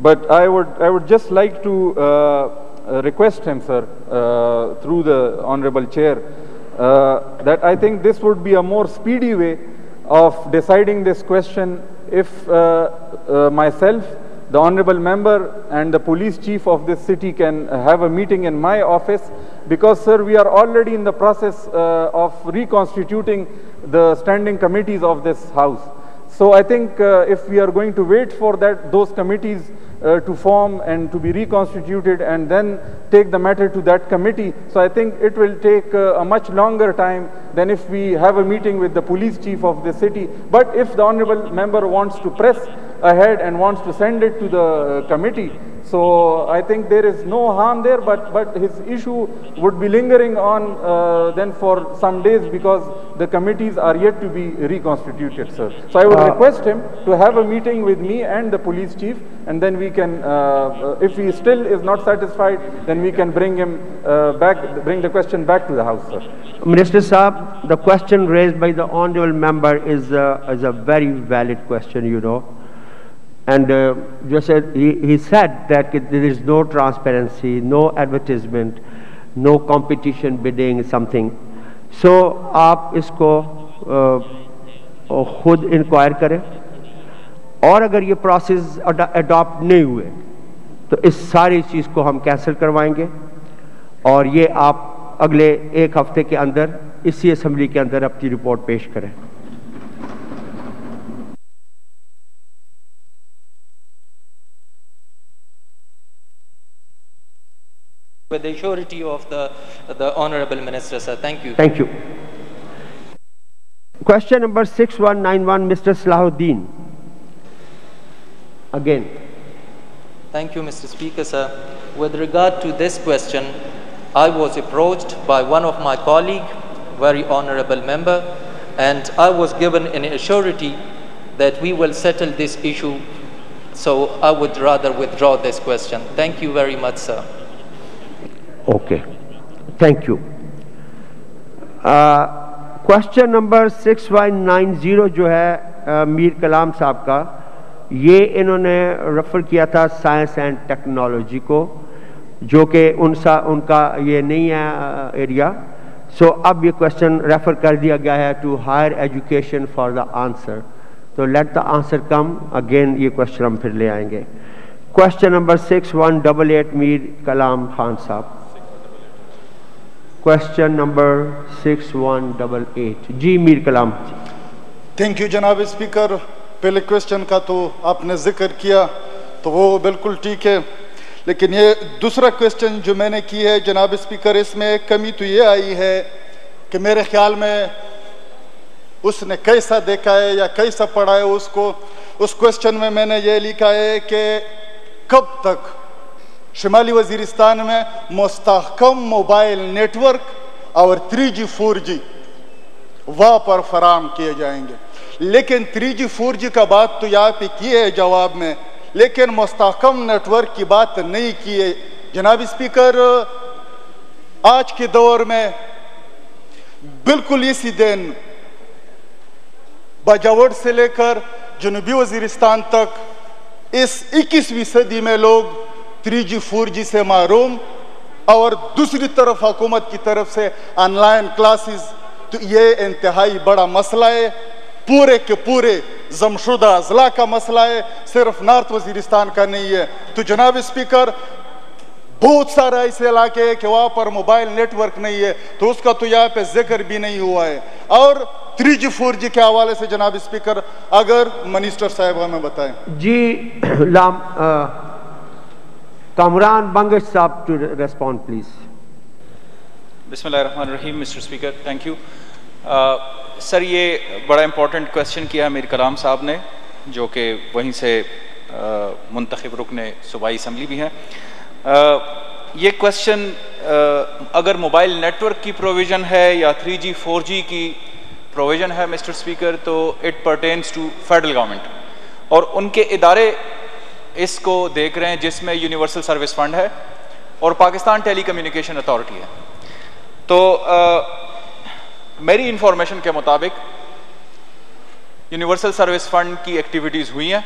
Speaker 5: but I would just like to request him, sir, through the honorable chair, that I think this would be a more speedy way of deciding this question if myself, the honorable member and the police chief of this city can have a meeting in my office, because sir, we are already in the process of reconstituting the standing committees of this house. So I think if we are going to wait for those committees to form and to be reconstituted and then take the matter to that committee, so I think it will take a much longer time than if we have a meeting with the police chief of the city. But if the honorable member wants to press ahead and wants to send it to the committee, so I think there is no harm there, but his issue would be lingering on then for some days, because the committees are yet to be reconstituted, sir. So I would request him to have a meeting with me and the police chief, and then we can, if he still is not satisfied, then we can bring him bring the question back to the house, sir.
Speaker 1: Minister Saab, the question raised by the honorable member is a very valid question, you know. And he said that there is no transparency, no advertisement, no competition bidding, something. So, آپ اس کو خود enquire کریں, اور اگر یہ process adapt نہیں ہوئے تو اس ساری چیز کو ہم کینسل کروائیں گے, اور یہ آپ اگلے 1 ہفتے کے اندر اسی اسمبلی کے اندر اپنی رپورٹ پیش کریں.
Speaker 6: With the surety of the honorable minister, sir. Thank you.
Speaker 1: Thank you. Question number 6191, Mr. Salahuddin. Again.
Speaker 6: Thank you, Mr. Speaker, sir. With regard to this question, I was approached by one of my colleague, very honorable member, and I was given an assurity that we will settle this issue. So I would rather withdraw this question. Thank you very much, sir.
Speaker 1: Okay, thank you. Question number 6190 جو ہے میر کلام صاحب کا, یہ انہوں نے refer کیا تھا سائنس اینڈ ٹیکنالوجی کو, جو کہ ان کا یہ نہیں ہے ایریا. سو اب یہ کوشچن ریفر کر دیا گیا ہے to higher education for the answer. تو let the answer come again, یہ کوشچن ہم پھر لے آئیں گے. کوشچن نمبر 6188 میر کلام خان صاحب. Question number 6188. جی میر کلام.
Speaker 8: تھینک یو جناب اسپیکر. پہلے کوشچن کا تو آپ نے ذکر کیا تو وہ بالکل ٹھیک ہے, لیکن یہ دوسرا کوشچن جو میں نے کی ہے جناب اسپیکر, اس میں ایک کمی تو یہ آئی ہے کہ میرے خیال میں اس نے کیسا دیکھا ہے یا کیسا پڑھا ہے اس کو. اس کوشچن میں نے یہ لکھا ہے کہ کب تک شمالی وزیرستان میں مستحکم موبائل نیٹ ورک اور 3G 4G وہاں پر فراہم کیے جائیں گے. لیکن 3G 4G کا بات تو یہاں پہ کی ہے جواب میں, لیکن مستحکم نیٹ ورک کی بات نہیں کی ہے. جناب اسپیکر, آج کے دور میں بالکل اسی دن باجوڑ سے لے کر جنوبی وزیرستان تک اس 21ویں صدی میں لوگ 3G 4G سے محروم, اور دوسری طرف حکومت کی طرف سے آن لائن کلاسز تو یہ انتہائی بڑا مسئلہ ہے، پورے کے پورے ضمشدہ اضلاع کا مسئلہ ہے، صرف نارتھ وزیرستان کا نہیں ہے. تو جناب اسپیکر بہت سارا ایسے علاقے ہیں کہ وہاں پر موبائل نیٹ ورک نہیں ہے، تو اس کا تو یہاں پہ ذکر بھی نہیں ہوا ہے. اور 3G 4G کے حوالے سے جناب اسپیکر اگر منسٹر صاحب ہمیں بتائیں.
Speaker 1: جی کامران بنگش صاحب ٹو ریسپونڈ پلیز.
Speaker 9: بسم اللہ الرحمن الرحیم. Mister speaker thank you. Sir یہ بڑا امپورٹنٹ کویسچن کیا ہے میر کلام صاحب نے، جو کہ وہیں سے منتخب رکن صوبائی اسمبلی بھی ہیں. یہ کویسچن اگر موبائل نیٹ ورک کی پروویژن ہے یا 3G 4G کی پروویژن ہے مسٹر اسپیکر، تو it pertains to federal government, اور ان کے ادارے اس کو دیکھ رہے ہیں، جس میں یونیورسل سروس فنڈ ہے اور پاکستان ٹیلی کمیونیکیشن اتھارٹی ہے. تو میری انفارمیشن کے مطابق یونیورسل سروس فنڈ کی ایکٹیویٹیز ہوئی ہیں.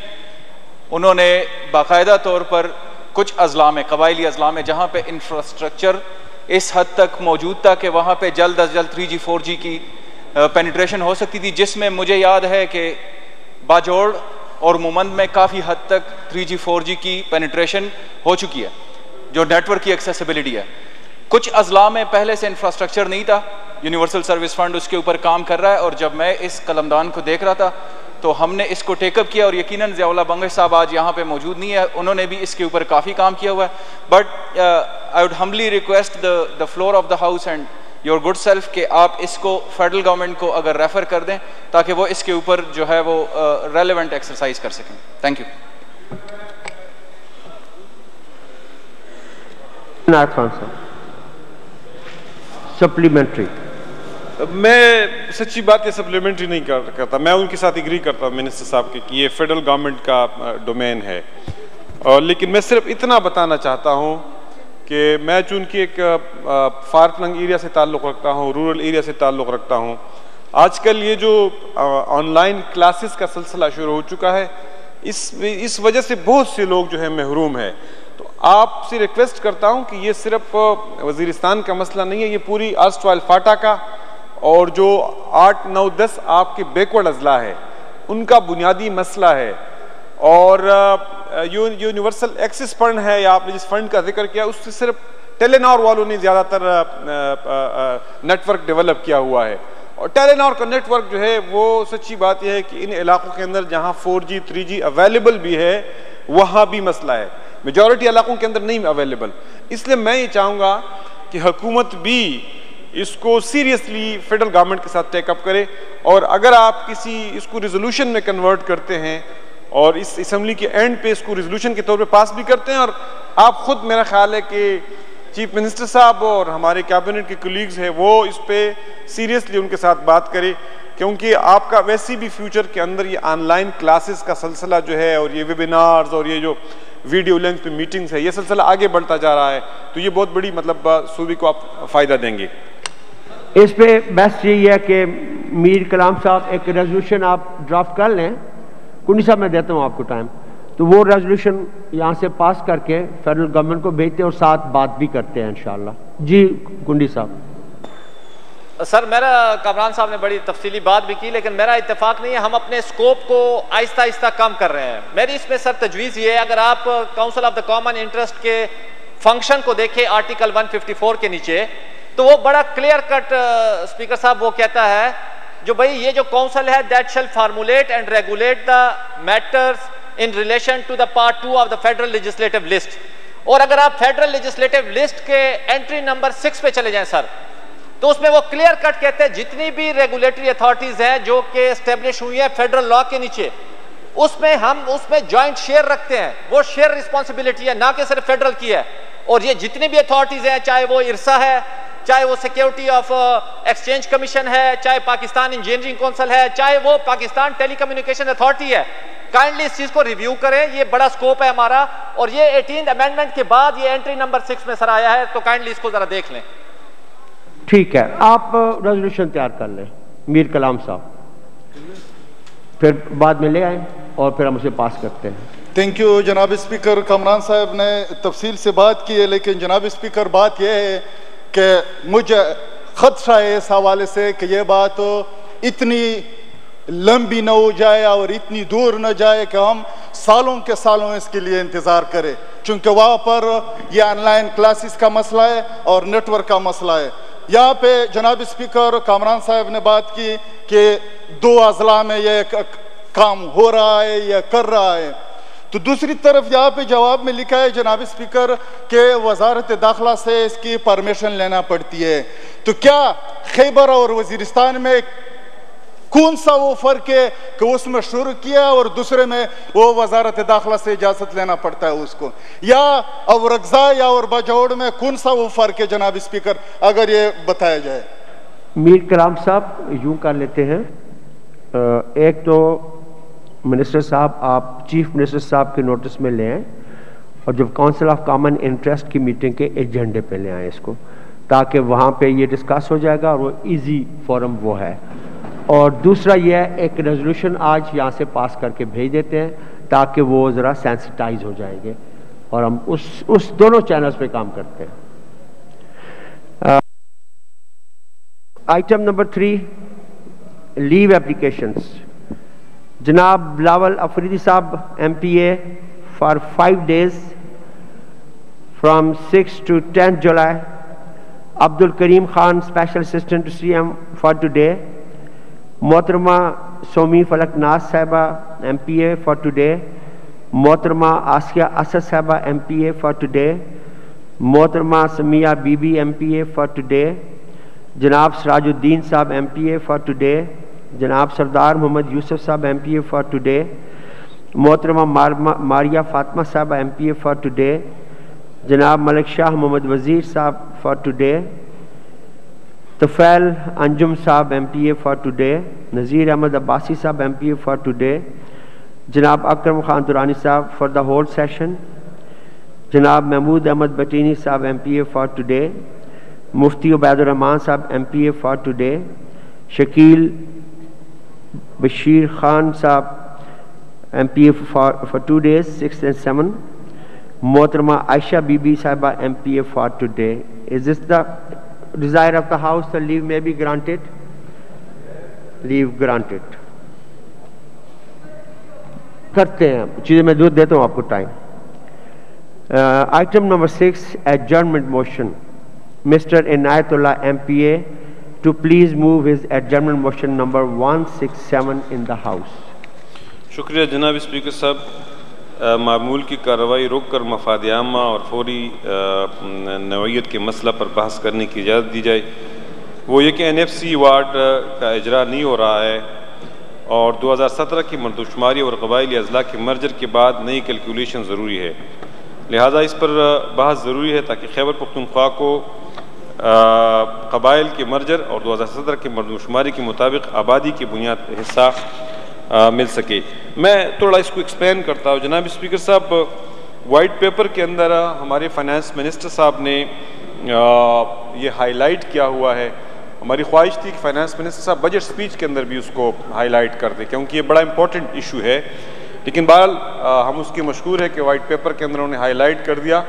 Speaker 9: انہوں نے باقاعدہ طور پر کچھ اضلاع میں، قبائلی اضلاع میں، جہاں پہ انفراسٹرکچر اس حد تک موجود تھا کہ وہاں پہ جلد از جلد 3G 4G کی پینیٹریشن ہو سکتی تھی، جس میں مجھے یاد ہے کہ باجوڑ اور مومند میں کافی حد تک 3G 4G کی پینیٹریشن ہو چکی ہے، جو نیٹ ورک کی ایکسیسیبلٹی ہے. کچھ اضلاع میں پہلے سے انفراسٹرکچر نہیں تھا، یونیورسل سروس فنڈ اس کے اوپر کام کر رہا ہے. اور جب میں اس قلمدان کو دیکھ رہا تھا تو ہم نے اس کو ٹیک اپ کیا، اور یقیناً ضیاء اللہ بنگش صاحب آج یہاں پہ موجود نہیں ہے، انہوں نے بھی اس کے اوپر کافی کام کیا ہوا ہے. But I would humbly request the floor of the house and your good self کہ آپ اس کو فیڈرل گورنمنٹ کو اگر ریفر کر دیں تاکہ وہ اس کے اوپر جو ہے وہ ریلیونٹ ایکسرسائز کر سکیں. Thank you.
Speaker 1: سپلیمنٹری.
Speaker 10: میں سچی بات یہ سپلیمنٹری نہیں کرتا، میں ان کے ساتھ اگری کرتا ہوں منسٹر صاحب کے کہ یہ فیڈرل گورنمنٹ کا ڈومین ہے. لیکن میں صرف اتنا بتانا چاہتا ہوں کہ میں چونکہ ایک فار فلنگ ایریا سے تعلق رکھتا ہوں، رورل ایریا سے تعلق رکھتا ہوں، آج کل یہ جو آن لائن کلاسز کا سلسلہ شروع ہو چکا ہے، اس وجہ سے بہت سے لوگ جو ہے محروم ہے. تو آپ سے ریکویسٹ کرتا ہوں کہ یہ صرف وزیرستان کا مسئلہ نہیں ہے، یہ پوری آرسٹوائل فاٹا کا اور جو 8 9 10 آپ کے بیکورڈ اضلاع ہے ان کا بنیادی مسئلہ ہے. اور یونیورسل ایکسس فنڈ ہے، یا آپ نے جس فنڈ کا ذکر کیا، اس سے صرف ٹیلی نار والوں نے زیادہ تر نیٹ ورک ڈیولپ کیا ہوا ہے. اور ٹیلی نار کا نیٹ ورک جو ہے وہ سچی بات یہ ہے کہ ان علاقوں کے اندر جہاں 4G 3G اویلیبل بھی ہے وہاں بھی مسئلہ ہے، میجورٹی علاقوں کے اندر نہیں اویلیبل. اس لیے میں یہ چاہوں گا کہ حکومت بھی اس کو سیریسلی فیڈرل گورنمنٹ کے ساتھ ٹیک اپ کرے، اور اگر آپ اس کو ریزولوشن میں کنورٹ کرتے ہیں اور اس اسمبلی کے اینڈ پہ اس کو ریزولوشن کے طور پہ پاس بھی کرتے ہیں، اور آپ خود میرا خیال ہے کہ چیف منسٹر صاحب اور ہمارے کیبنٹ کے کولیگز ہیں وہ اس پہ سیریسلی ان کے ساتھ بات کرے، کیونکہ آپ کا ویسی بھی فیوچر کے اندر یہ آن لائن کلاسز کا سلسلہ جو ہے، اور یہ ویبینارز اور یہ جو ویڈیو لینک پہ میٹنگز ہے، یہ سلسلہ آگے بڑھتا جا رہا ہے. تو یہ بہت بڑی صوبے کو آپ فائدہ دیں گے.
Speaker 1: اس پہ بیسٹ یہی ہے کہ میر کلام صاحب ایک ریزولوشن آپ ڈرافٹ کر لیں. کنڈی صاحب میں دیتا ہوں آپ کو ٹائم، تو وہ ریزولوشن یہاں سے پاس کر کے فیڈرل گورنمنٹ کو بھیجتے ہیں اور ساتھ بات بھی کرتے ہیں انشاءاللہ. جی کنڈی صاحب.
Speaker 7: سر میرا کامران صاحب نے بڑی تفصیلی بات بھی کی، لیکن میرا اتفاق نہیں ہے، ہم اپنے اسکوپ کو آہستہ آہستہ کم کر رہے ہیں. میری اس میں سر تجویز یہ ہے، اگر آپ council of the common interest کے فنکشن کو دیکھیں آرٹیکل 154 کے نیچے، تو وہ بڑا کلیئر کٹ اسپیکر صاحب وہ کہتا ہے جو بھائی یہ جو کاؤنسل ہے that shall formulate and regulate the matters in relation to the part 2 of the federal legislative list. اور اگر آپ فیڈرل لیجسلیٹو لسٹ کے انٹری نمبر 6 پہ چلے جائیں سر، تو اس میں وہ کلیئر کٹ کہتے ہیں جتنی بھی ریگولیٹری اتھارٹیز ہیں جو کہ اسٹیبلش ہوئی ہیں فیڈرل لا کے نیچے، اس میں ہم اس میں جوائنٹ شیئر رکھتے ہیں. وہ شیئر رسپانسبلٹی ہے، نہ کہ صرف فیڈرل کی ہے. اور یہ جتنی بھی اتھارٹیز ہیں، چاہے وہ ارسا ہے، چاہے وہ سیکیورٹی آف ایکسچینج کمیشن ہے، چاہے پاکستان انجینئرنگ کونسل ہے، چاہے وہ پاکستان ٹیلی کمیونیکیشن اتھارٹی ہے، کائنڈلی اس چیز کو ریویو کریں. یہ بڑا سکوپ ہے ہمارا، اور یہ 18 امینڈمنٹ کے بعد یہ انٹری نمبر 6 میں سر آیا ہے، تو کائنڈلی اس کو ذرا دیکھ لیں.
Speaker 1: ٹھیک ہے، آپ ریزولوشن تیار کر لیں میر کلام صاحب، پھر بعد میں لے آئیں اور پھر ہم اسے پاس کرتے ہیں.
Speaker 8: تھینک یو جناب اسپیکر. کامران صاحب نے تفصیل سے بات کی ہے، لیکن جناب اسپیکر بات یہ ہے کہ مجھے خدشہ ہے اس حوالے سے کہ یہ بات اتنی لمبی نہ ہو جائے اور اتنی دور نہ جائے کہ ہم سالوں کے سالوں اس کے لیے انتظار کریں، چونکہ وہاں پر یہ آن لائن کلاسز کا مسئلہ ہے اور نیٹ ورک کا مسئلہ ہے۔ یہاں پہ جناب اسپیکر کامران صاحب نے بات کی کہ 2 اضلاع میں یہ کام ہو رہا ہے یا کر رہا ہے، تو دوسری طرف یہاں پہ جواب میں لکھا ہے جناب اسپیکر کہ وزارت داخلہ سے اس کی پرمیشن لینا پڑتی ہے، تو کیا خیبر اور وزیرستان میں کون سا وہ فرق ہے کہ اس میں شروع کیا اور دوسرے میں وہ وزارت داخلہ سے اجازت لینا پڑتا ہے اس کو، یا اورگزا یا اور باجوڑ میں کون سا وہ فرق ہے جناب اسپیکر، اگر یہ بتایا جائے؟
Speaker 1: میر کلام صاحب یوں کر لیتے ہیں، ایک تو منسٹر صاحب آپ چیف منسٹر صاحب کے نوٹس میں لے آئیں اور جب کونسل آف کامن انٹرسٹ کی میٹنگ کے ایجنڈے پہ لے آئیں اس کو، تاکہ وہاں پہ یہ ڈسکس ہو جائے گا اور وہ ایزی فورم وہ ہے۔ اور دوسرا یہ ہے ایک ریزولوشن آج یہاں سے پاس کر کے بھیج دیتے ہیں تاکہ وہ ذرا سینسٹائز ہو جائیں گے، اور ہم اس دونوں چینلز پہ کام کرتے ہیں۔ آئٹم نمبر 3 لیو اپلیکیشنز، جناب بلاول افریدی صاحب MPA for 5 days from 6 to 10 July, Abdul Kareem Khan special assistant to CM for today, محترمہ سومی فلک ناز صاحبہ MPA for today, محترمہ آسیہ اسد صاحبہ MPA for today, محترمہ Sumaiya Bibi MPA for today, جناب سراج الدین صاحب MPA for today, جناب سردار محمد یوسف صاحب MPA for today, محترمہ ماریہ فاطمہ صاحبہ MPA for today, جناب ملک شاہ محمد وزیر صاحب for today, طفیل انجم صاحب MPA for today, Nazir Ahmad Abbasi صاحب MPA for today, جناب اکرم خان درانی صاحب for the whole session, جناب محمود احمد بٹینی صاحب MPA for today, مفتی عبید الرحمان صاحب MPA for today, Shakeel Bashir Khan صاحب MPA for 2 days 6 and 7, محترمہ عائشہ بی بی صاحبہ MPA for today. Is this the desire of the house that leave may be granted? Leave granted. کرتے ہیں چیزیں میں دودھ دیتا ہوں آپ کو time. Item number 6 adjournment motion. Mr. Inayatullah MPA to please move his adjournment motion number 167 in the house.
Speaker 10: شکریہ جناب اسپیکر صاحب. معمول کی کارروائی روک کر مفاد عامہ اور فوری نوعیت کے مسئلہ پر بحث کرنے کی اجازت دی جائے. وہ یہ کہ NFC وارڈ کا اجرا نہیں ہو رہا ہے اور 2017 کی مردم شماری اور قبائلی اضلاع کے مرجر کے بعد نئی کیلکولیشن ضروری ہے، لہٰذا اس پر بحث ضروری ہے تاکہ خیبر پختونخوا کو قبائل کے مرجر اور 2017 کی مردم شماری کے مطابق آبادی کی بنیاد پر حصہ مل سکے. میں تھوڑا اس کو ایکسپلین کرتا ہوں. جناب اسپیکر صاحب، وائٹ پیپر کے اندر ہمارے فائنانس منسٹر صاحب نے یہ ہائی لائٹ کیا ہوا ہے. ہماری خواہش تھی کہ فائنانس منسٹر صاحب بجٹ سپیچ کے اندر بھی اس کو ہائی لائٹ کر دیں کیونکہ یہ بڑا امپورٹنٹ ایشو ہے، لیکن بہرحال ہم اس کے مشکور ہے کہ وائٹ پیپر کے اندر انہوں نے ہائی لائٹ کر دیا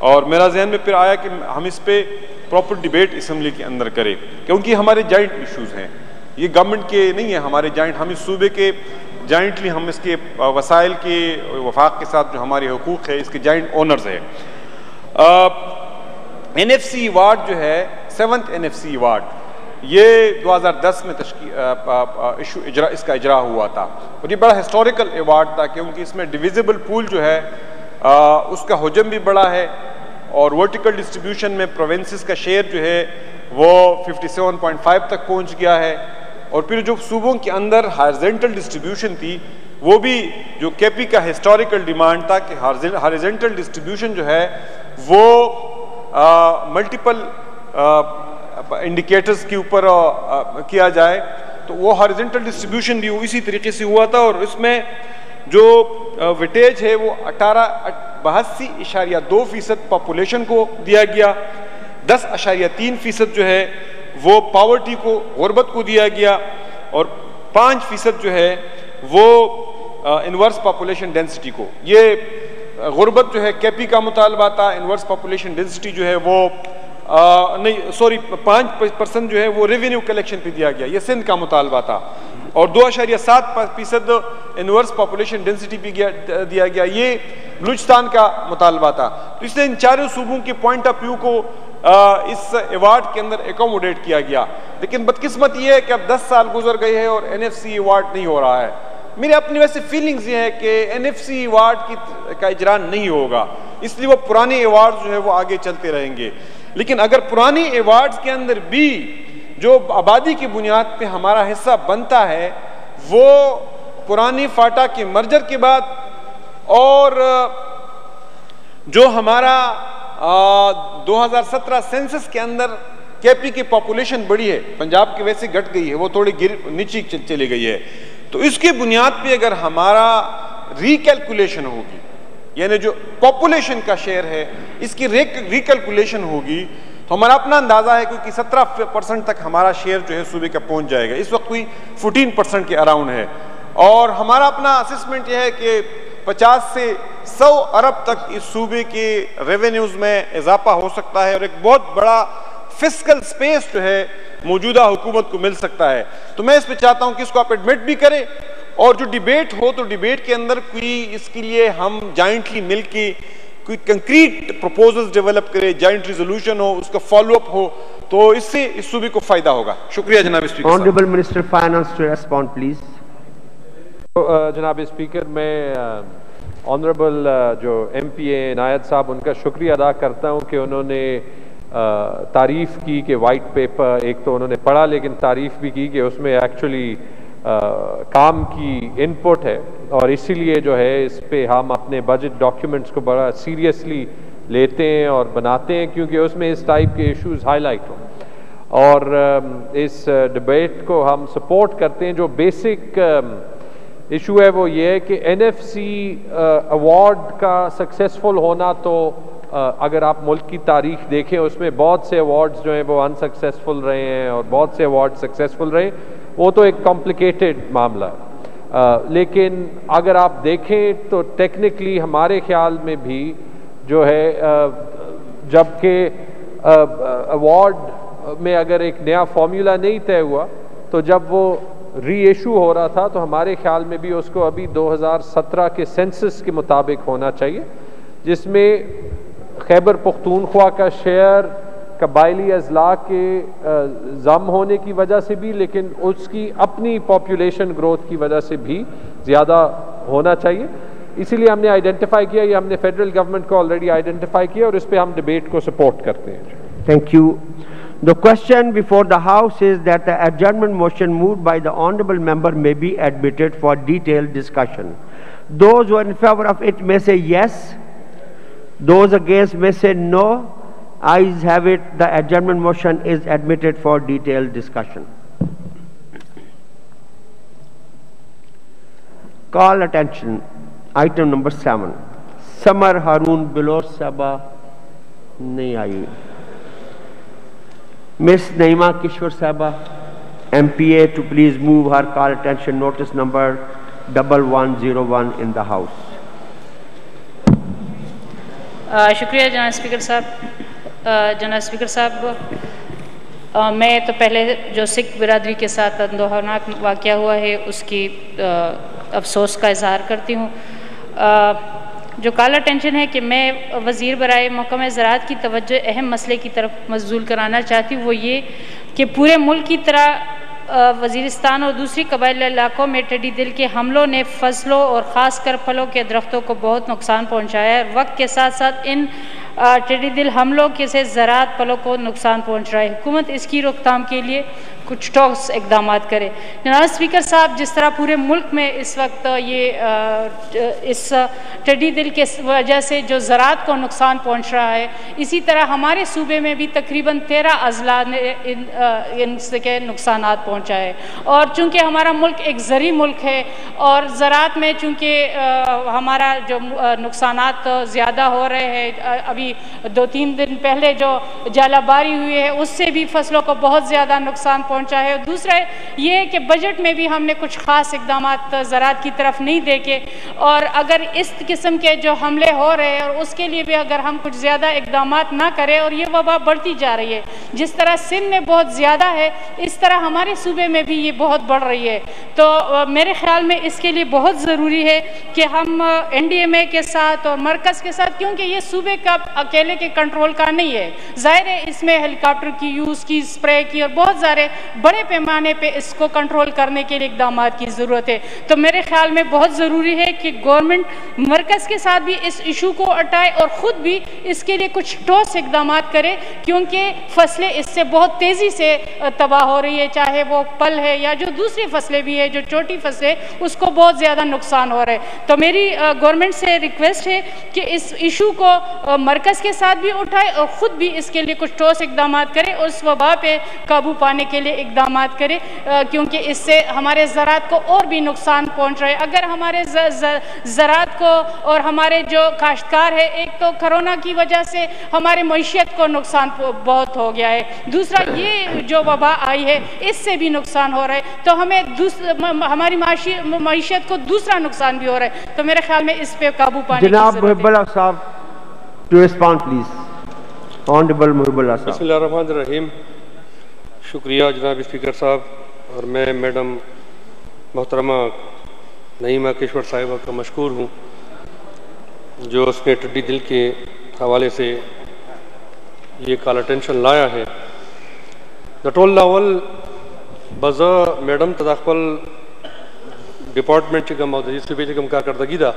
Speaker 10: اور میرا ذہن میں پھر آیا کہ ہم اس پہ پراپر ڈیبیٹ اسمبلی کے اندر کریں کیونکہ ہمارے جوائنٹ ایشوز ہیں، یہ گورنمنٹ کے نہیں ہیں، ہمارے جوائنٹ، ہم اس صوبے کے جوائنٹلی ہم اس کے وسائل کے وفاق کے ساتھ جو ہمارے حقوق ہے اس کے جوائنٹ اونرز ہیں. NFC وارڈ جو ہے 7th NFC وارڈ، یہ 2010 میں اس کا اجرا ہوا تھا اور یہ بڑا ہسٹوریکل ایوارڈ تھا کیونکہ اس میں ڈویزیبل پول جو ہے اس کا حجم بھی بڑا ہے اور ورٹیکل ڈسٹریبیوشن میں پروونسز کا شیئر جو ہے وہ 57.5 تک پہنچ گیا ہے، اور پھر جو صوبوں کے اندر ہارزنٹل ڈسٹریبیوشن تھی وہ بھی جو KP کا ہسٹوریکل ڈیمانڈ تھا کہ ہارزنٹل ڈسٹریبیوشن جو ہے وہ ملٹیپل انڈیکیٹرز کے اوپر کیا جائے، تو وہ ہارزنٹل ڈسٹریبیوشن بھی اسی طریقے سے ہوا تھا اور اس میں جو ویٹیج ہے وہ 82.2% پاپولیشن کو دیا گیا، 10.3% جو ہے وہ پاورٹی کو، غربت کو دیا گیا، اور 5% جو ہے وہ انورس پاپولیشن ڈینسٹی کو. یہ غربت جو ہے KP کا مطالبہ تھا، انورس پاپولیشن ڈینسٹی جو ہے وہ نہیں سوری 5% جو ہے وہ ریونیو کلیکشن پہ دیا گیا، یہ سندھ کا مطالبہ تھا، اور 2.7% انورس پاپولیشن ڈینسٹی پہ دیا گیا، یہ بلوچستان کا مطالبہ تھا۔ تو اس لیے ان چاروں صوبوں کے پوائنٹ آف ویو کو اس ایوارڈ کے اندر ایکوموڈیٹ کیا گیا، لیکن بدقسمت یہ ہے کہ اب 10 سال گزر گئے ہیں اور NFC ایوارڈ نہیں ہو رہا ہے۔ میرے اپنی ویسے فیلنگز یہ ہے کہ NFC ایوارڈ کا اجرا نہیں ہوگا، اس لیے وہ پرانے ایوارڈ جو ہے وہ آگے چلتے رہیں گے، لیکن اگر پرانے ایوارڈز کے اندر بھی جو آبادی کی بنیاد پہ ہمارا حصہ بنتا ہے وہ پرانی فاٹا کے مرجر کے بعد، اور جو ہمارا 2017 سینسس کے اندر KP کی پاپولیشن بڑی ہے، پنجاب کی ویسے گھٹ گئی ہے، وہ تھوڑی نیچی چلی گئی ہے، تو اس کی بنیاد پہ اگر ہمارا ریکیلکولیشن ہوگی، یعنی جو پاپولیشن کا شیئر ہے اس کی ریکیلکولیشن ہوگی، تو ہمارا اپنا اندازہ ہے کیونکہ 17% تک ہمارا شیئر جو ہے صوبے کا پہنچ جائے گا، اس وقت کوئی 14% کے اراؤنڈ ہے، اور ہمارا اپنا اسسمنٹ یہ ہے کہ 50 سے 100 ارب تک اس صوبے کے ریونیوز میں اضافہ ہو سکتا ہے، اور ایک بہت بڑا فسکل سپیس جو ہے موجودہ حکومت کو مل سکتا ہے۔ تو میں اس پہ چاہتا ہوں کہ اس کو آپ ایڈمٹ بھی کریں، اور جو ڈیبیٹ ہو تو ڈیبیٹ کے اندر کوئی اس کے لیے ہم جائنٹلی مل کے کوئی کنکریٹ پروپوزلز ڈیولپ کرے، جائنٹ ریزولوشن ہو، اس کا فالو اپ ہو، تو اس سے اس صوبے کو فائدہ ہوگا۔ شکریہ جناب اسپیکر صاحب۔
Speaker 1: Honourable minister finance to respond please.
Speaker 11: جناب اسپیکر، میں آنریبل جو MPA عنایت صاحب ان کا شکریہ ادا کرتا ہوں کہ انہوں نے تعریف کی کہ وائٹ پیپر ایک تو انہوں نے پڑھا، لیکن تعریف بھی کی کہ اس میں ایکچولی کام کی ان پٹ ہے، اور اسی لیے جو ہے اس پہ ہم اپنے بجٹ ڈاکیومنٹس کو بڑا سیریسلی لیتے ہیں اور بناتے ہیں، کیونکہ اس میں اس ٹائپ کے ایشوز ہائی لائٹ ہوں، اور اس ڈبیٹ کو ہم سپورٹ کرتے ہیں۔ جو بیسک ایشو ہے وہ یہ ہے کہ NFC ایوارڈ کا سکسیسفل ہونا، تو اگر آپ ملک کی تاریخ دیکھیں اس میں بہت سے ایوارڈز جو ہیں وہ انسکسیسفل رہے ہیں اور بہت سے ایوارڈ سکسیسفل رہے، وہ تو ایک کمپلیکیٹڈ معاملہ ہے، لیکن اگر آپ دیکھیں تو ٹیکنیکلی ہمارے خیال میں بھی جو ہے جب کہ ایوارڈ میں اگر ایک نیا فارمولا نہیں طے ہوا تو جب وہ ری ایشو ہو رہا تھا تو ہمارے خیال میں بھی اس کو ابھی 2017 کے سینسس کے مطابق ہونا چاہیے، جس میں خیبر پختونخوا کا شیئر قبائلی اضلاع کے ضم ہونے کی وجہ سے بھی، لیکن اس کی اپنی پاپولیشن گروتھ کی وجہ سے بھی زیادہ ہونا چاہیے، اسی لیے ہم نے آئیڈینٹیفائی کیا، یہ ہم نے فیڈرل گورنمنٹ کو آلریڈی آئیڈینٹیفائی کیا، اور اس پہ ہم ڈیبیٹ کو سپورٹ کرتے ہیں۔
Speaker 1: Thank you. The question before the House is that the adjournment motion moved by the honorable member may be admitted for detailed discussion. Those who are in favor of it may say yes. Those against may say no. Ayes have it. The adjournment motion is admitted for detailed discussion. Call attention. Item number 7. Samar Haroon Bilor Saba nahi aayi. Miss Naima Kishwar Saba, MPA, to please move her call attention notice number 1101 in the House.
Speaker 12: شکریہ جناب speaker صاحب۔ جناب speaker صاحب، میں تو پہلے جو سکھ برادری کے ساتھ اندوہناک واقعہ ہوا ہے اس کی افسوس کا اظہار کرتی ہوں۔ جو کال اٹینشن ہے کہ میں وزیر برائے محکمہ زراعت کی توجہ اہم مسئلے کی طرف مبذول کرانا چاہتی ہوں، وہ یہ کہ پورے ملک کی طرح وزیرستان اور دوسری قبائلی علاقوں میں ٹڈی دل کے حملوں نے فصلوں اور خاص کر پھلوں کے درختوں کو بہت نقصان پہنچایا ہے۔ وقت کے ساتھ ساتھ ان ٹڈی دل حملوں کے سے زراعت پھلوں کو نقصان پہنچ رہا ہے۔ حکومت اس کی روک تھام کے لیے کچھ ٹھوس اقدامات کرے۔ جناب اسپیکر صاحب، جس طرح پورے ملک میں اس وقت اس ٹڈی دل کے وجہ سے جو زراعت کو نقصان پہنچ رہا ہے، اسی طرح ہمارے صوبے میں بھی تقریباً 13 اضلاع نے ان سے کے نقصانات پہنچائے، اور چونکہ ہمارا ملک ایک زرعی ملک ہے اور زراعت میں چونکہ ہمارا جو نقصانات زیادہ ہو رہے ہیں، ابھی 2-3 دن پہلے جو جالہ باری ہوئی ہے اس سے بھی فصلوں کو بہت زیادہ نقصان پہنچا ہے. دوسرا یہ کہ بجٹ میں بھی ہم نے کچھ خاص اقدامات زراعت کی طرف نہیں دیکھے, اور اگر اس قسم کے جو حملے ہو رہے ہیں اور اس کے لیے بھی اگر ہم کچھ زیادہ اقدامات نہ کریں, اور یہ وبا بڑھتی جا رہی ہے, جس طرح سندھ میں بہت زیادہ ہے اس طرح ہمارے صوبے میں بھی یہ بہت بڑھ رہی ہے. تو میرے خیال میں اس کے لیے بہت ضروری ہے کہ ہم NDMA کے ساتھ اور مرکز کے ساتھ, کیونکہ یہ صوبے کا اکیلے کے کنٹرول کا نہیں ہے, ظاہر ہے اس میں ہیلی کاپٹر کی یوز کی, اسپرے کی, اور بہت سارے بڑے پیمانے پہ اس کو کنٹرول کرنے کے لیے اقدامات کی ضرورت ہے. تو میرے خیال میں بہت ضروری ہے کہ گورنمنٹ مرکز کے ساتھ بھی اس ایشو کو اٹھائے اور خود بھی اس کے لیے کچھ ٹھوس اقدامات کرے, کیونکہ فصلیں اس سے بہت تیزی سے تباہ ہو رہی ہے, چاہے وہ پل ہے یا جو دوسری فصلیں بھی ہے, جو چھوٹی فصلیں اس کو بہت زیادہ نقصان ہو رہا ہے. تو میری گورنمنٹ سے ریکویسٹ ہے کہ اس ایشو کو مرکز کے ساتھ بھی اٹھائے اور خود بھی اس کے لیے کچھ ٹھوس اقدامات کرے, اس وبا پہ قابو پانے کے لیے اقدامات کرے, کیونکہ اس سے ہمارے زراعت کو اور بھی نقصان پہنچ رہا ہے. اگر ہمارے زراعت کو اور ہمارے جو کاشتکار ہے, ایک تو کرونا کی وجہ سے ہمارے معیشت کو نقصان بہت ہو گیا ہے, دوسرا یہ جو وبا آئی ہے اس سے بھی نقصان ہو رہا ہے, تو ہمیں ہماری معیشت کو دوسرا نقصان بھی ہو رہا ہے. تو میرے خیال میں اس پہ قابو پانے کی ضرورت ہے.
Speaker 1: جناب محب اللہ صاحب ٹو ریسپونڈ پلیز. آنریبل محب اللہ صاحب.
Speaker 13: بسم اللہ الرحمن الرحیم. شکریہ جناب اسپیکر صاحب, اور میں میڈم محترمہ نعیمہ کشور صاحبہ کا مشکور ہوں جو اس نے ٹڈی دل کے حوالے سے یہ کال اٹینشن لایا ہے. نٹول لاول بزا میڈم تداخل ڈپارٹمنٹ چکم اور صوبے چکم کارکردگی دا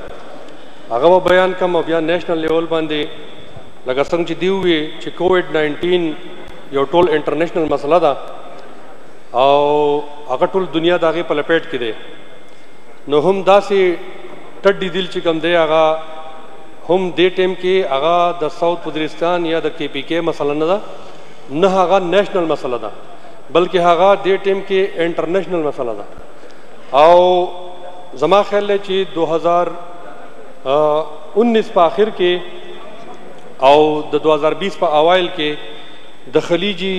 Speaker 13: اگر وہ بیان کم اور بیان نیشنل لیول باندھے لگا سنگ چی دیو ہوئے چی کووڈ-19 یو ٹول انٹرنیشنل مسئلہ دا او اگر ٹول دنیا دا آگے پلپیٹ کے دے نو ہم دا سے ٹڈی دل چکم دے آگا ہم دے ٹیم کے آگا دا ساؤتھ وزیرستان یا دا KPK مسئلہ نہ دا نہ آگا نیشنل مسئلہ دا بلکہ آگا دے ٹیم کے انٹرنیشنل مسئلہ دا. او زما خیال ہے چی 2019 پا آخر کے او دا 2020 پا اوائل کے دا خلیجی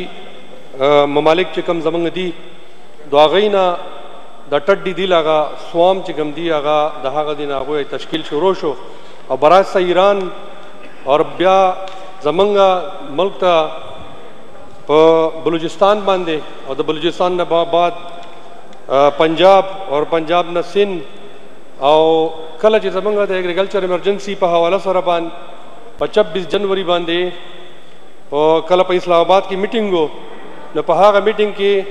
Speaker 13: ممالک چکم زمانگ دی دو آغینا دا ٹڈی دیل آگا سوام چکم دی آگا دا آگا دین آگوی تشکیل شروع شو اور براستا ایران اور بیا زمانگا ملک تا بلوچستان باندے اور دا بلوچستان نا بعد پنجاب اور پنجاب نا سندھ او کل چی زمانگا دا ایگریکلچر ایمرجنسی پا حوالہ سربان پا 26 جنوری باندے اور کل پا اسلام آباد کی میٹنگ ہو نو پا ہاگا میٹنگ کی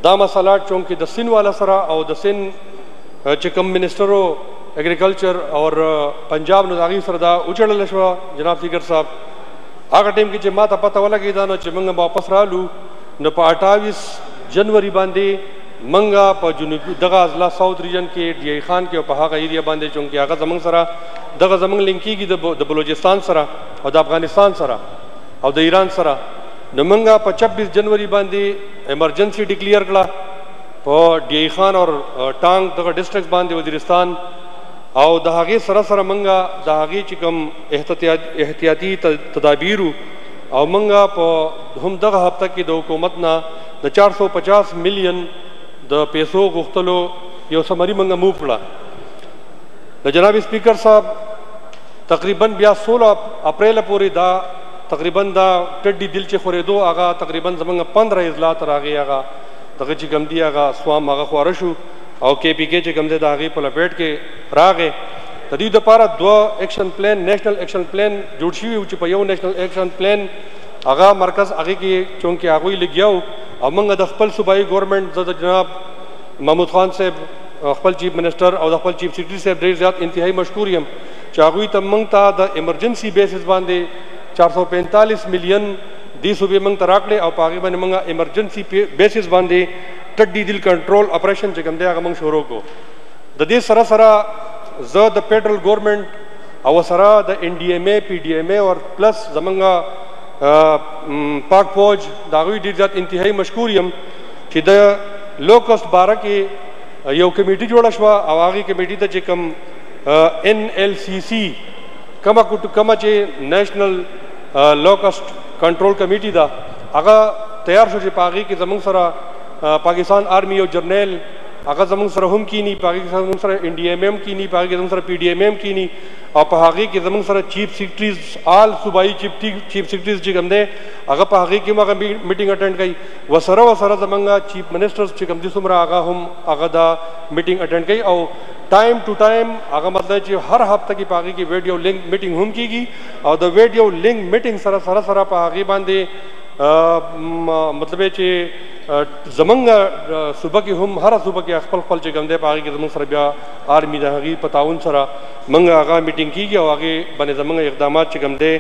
Speaker 13: دا مسالات چونکہ دا سندھ والا سرا او دا سندھ چکم منسٹرو ایگریکلچر اور پنجاب نو داغی سردا اچھڑ لشوا جناب اسپیکر صاحب آگا ٹیم کی چی ما تا پتہ والا کی دانا چی منگا واپس رالو نو پا 28 جنوری باندے منگا پا جنوبی دغا اضلاع ساؤتھ ریجن کے ڈی خان کے پا ہاگا ایریا باندے چونکہ آگا زمانگ سرا دغا زمانگ لنکی گی دا بلوچستان سرا اور دا افغانستان سرا اور دا ایران سرا نو منگا پا 26 جنوری باندے ایمرجنسی ڈکلیئر کلا پا ڈی خان اور ٹانگ دغا ڈسٹرکس باندے وزیرستان او دا آگے سرا سرا منگا دا آگے چکم احتیاطی تدابیرو او منگا پا ہم دغا ہفتہ کی دا حکومتنا دا 450 ملین دا پیسو گختلو یو سمری منگا موو کلا. دا جناب اسپیکر صاحب تقریباً 16 اپریل پوری دا تقریباً دا ٹڈی دل چے خورے دو آگا تقریباً زمانگا 15 اضلاع تر آگے آگا دغا چکم دی آگا سوام آگا خوارشو او KPK چکم دے دا آگے پلا بیٹ کے راگے تدیو دا پارا دو action plan national action plan جوڑ شوی ہوچی پا یو نیشنل ایکشن پلان آگا مرکز آگے کی چونکہ آگوی لگیاو او منگا دا خپل صوبائی گورنمنٹ زد جناب محمود خان صاحب خپل چیف منسٹر او دا خپل چیف سیکرٹری صاحب دیر زیاد انتہائی مشکوریم چاگوی تا منگتا دا ایمرجنسی بیسز باندے 445 ملین دی صوبے منگتا راکڑے او پاگی باندے منگا ایمرجنسی بیسز باندے ٹڈی دل کنٹرول آپریشن چکم دے آگا منگ شروع کو دا دے سرا سرا زد دا پیڈرل گورنمنٹ او سرا دا NDMA PDMA اور پلس زمانگا پاک فوج داغوی دیر زیاد انتہائی مشکوریم چی دا لوکسٹ بارہ کے یو کمیٹی جوڑا شوا او آگی کمیٹی تا چکم NLCC کما چے نیشنل لوکسٹ کنٹرول کمیٹی دا آگا تیار شو چی پاگی کی زمان سرا پاکستان آرمی یو جرنیل هغه زموږ سره هم کینی، په هغې کې زموږ سره NDMM کینی، په هغې کې زموږ سره PDMM کینی، او په هغې کې زموږ سره چیف سیکرټریز آل صوبایي چیف سیکرټریز چې کوم دی هغه په هغې کې هم هغه میټینګ اټینډ کوي. وسره زموږ چیف منسټرز چې کوم دي څومره هغه هم هغه دا میټینګ اټینډ کوي، او ټایم ټو ټایم هغه مطلب چې هر هفته کې په هغې کې ویډیو لنک میټینګ هم کېږي، او د ویډیو لنک میټینګ سره په هغې باندې مطلب چې زمونږ صوبه کې هم هر صوبه کې خپل چې کوم دی په هغې کې زموږ سره بیا آرمي د هغې په تعاون سره موږ هغه میټینګ کېږي، او هغې باندې زموږ اقدامات چې کوم دی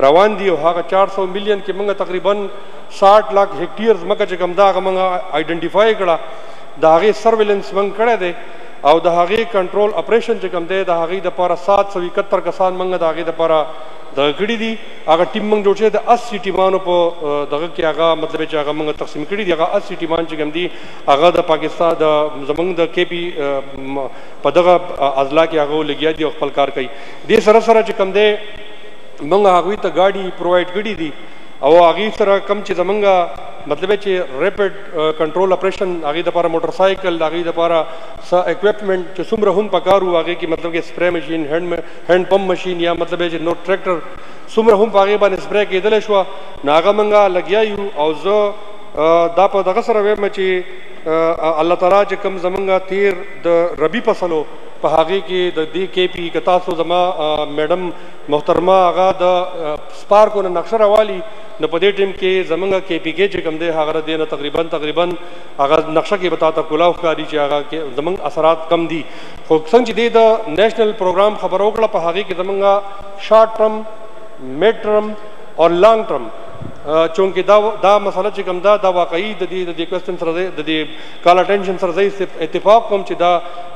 Speaker 13: روان دي، او هغه 400 ملین کې موږ تقریبا 60 لاک هیکټیر ځمکه چې کوم ده هغه موږ آیډنټیفای کړه، د هغې سرویلنس موږ کړی دی، او د هغې کنټرول اپریشن چې کوم دی د هغې دپاره 771 کسان موږ د هغې دپاره دغه کړي دي. هغه ټیم موږ جوړ شوی د 80 ټیمانو په دغه کې هغه مطلب چې هغه موږ تقسیم کړي دي، هغه 80 ټیمان چې کوم دي هغه د پاکستان د زموږ د KP په دغه اضلاع کې هغه لګیا دي او خپل کار کوي. دې سره چې کوم دی موږ هغوی ته ګاډي پرووایډ کړي دي، او هغې سره کم چې زموږ مطلب چې ریپډ کنټرول اپریشن هغې دپاره موټر سایکل، هغې دپاره څه اکوپمنټ چې څومره هم پکار وو هغې کې مطلب کې سپری مشین، هینډ پمپ مشین، یا مطلب چې نو ټریکټر څومره هم په هغې باندې سپری کېدلی شوه نو هغه موږ لګیا یو. او زه دا په دغه سره وایم چې الله تعالی چې کوم زموږ تیر د ربي فصلو په هغې کې د دې KP که تاسو زما میډم محترمه هغه د سپارکو نه نقشه راوالي نو په دې ټیم کې زموږ KPK چې کوم دی هغه د دې نه تقریبا هغه نقشه کې به تا ته کلاو ښکاري چې هغه زموږ اثرات کم دي. خو څنګه چې دی د نیشنل پروګرام خبره وکړه په هغې کې زموږ شارټ ټرم، میډ ټرم او لانګ ټرم چونکې دا مسله چې کوم دا واقعي د دې کوېسچن سره د دې کال اټینشن سره زه اتفاق کوم چې دا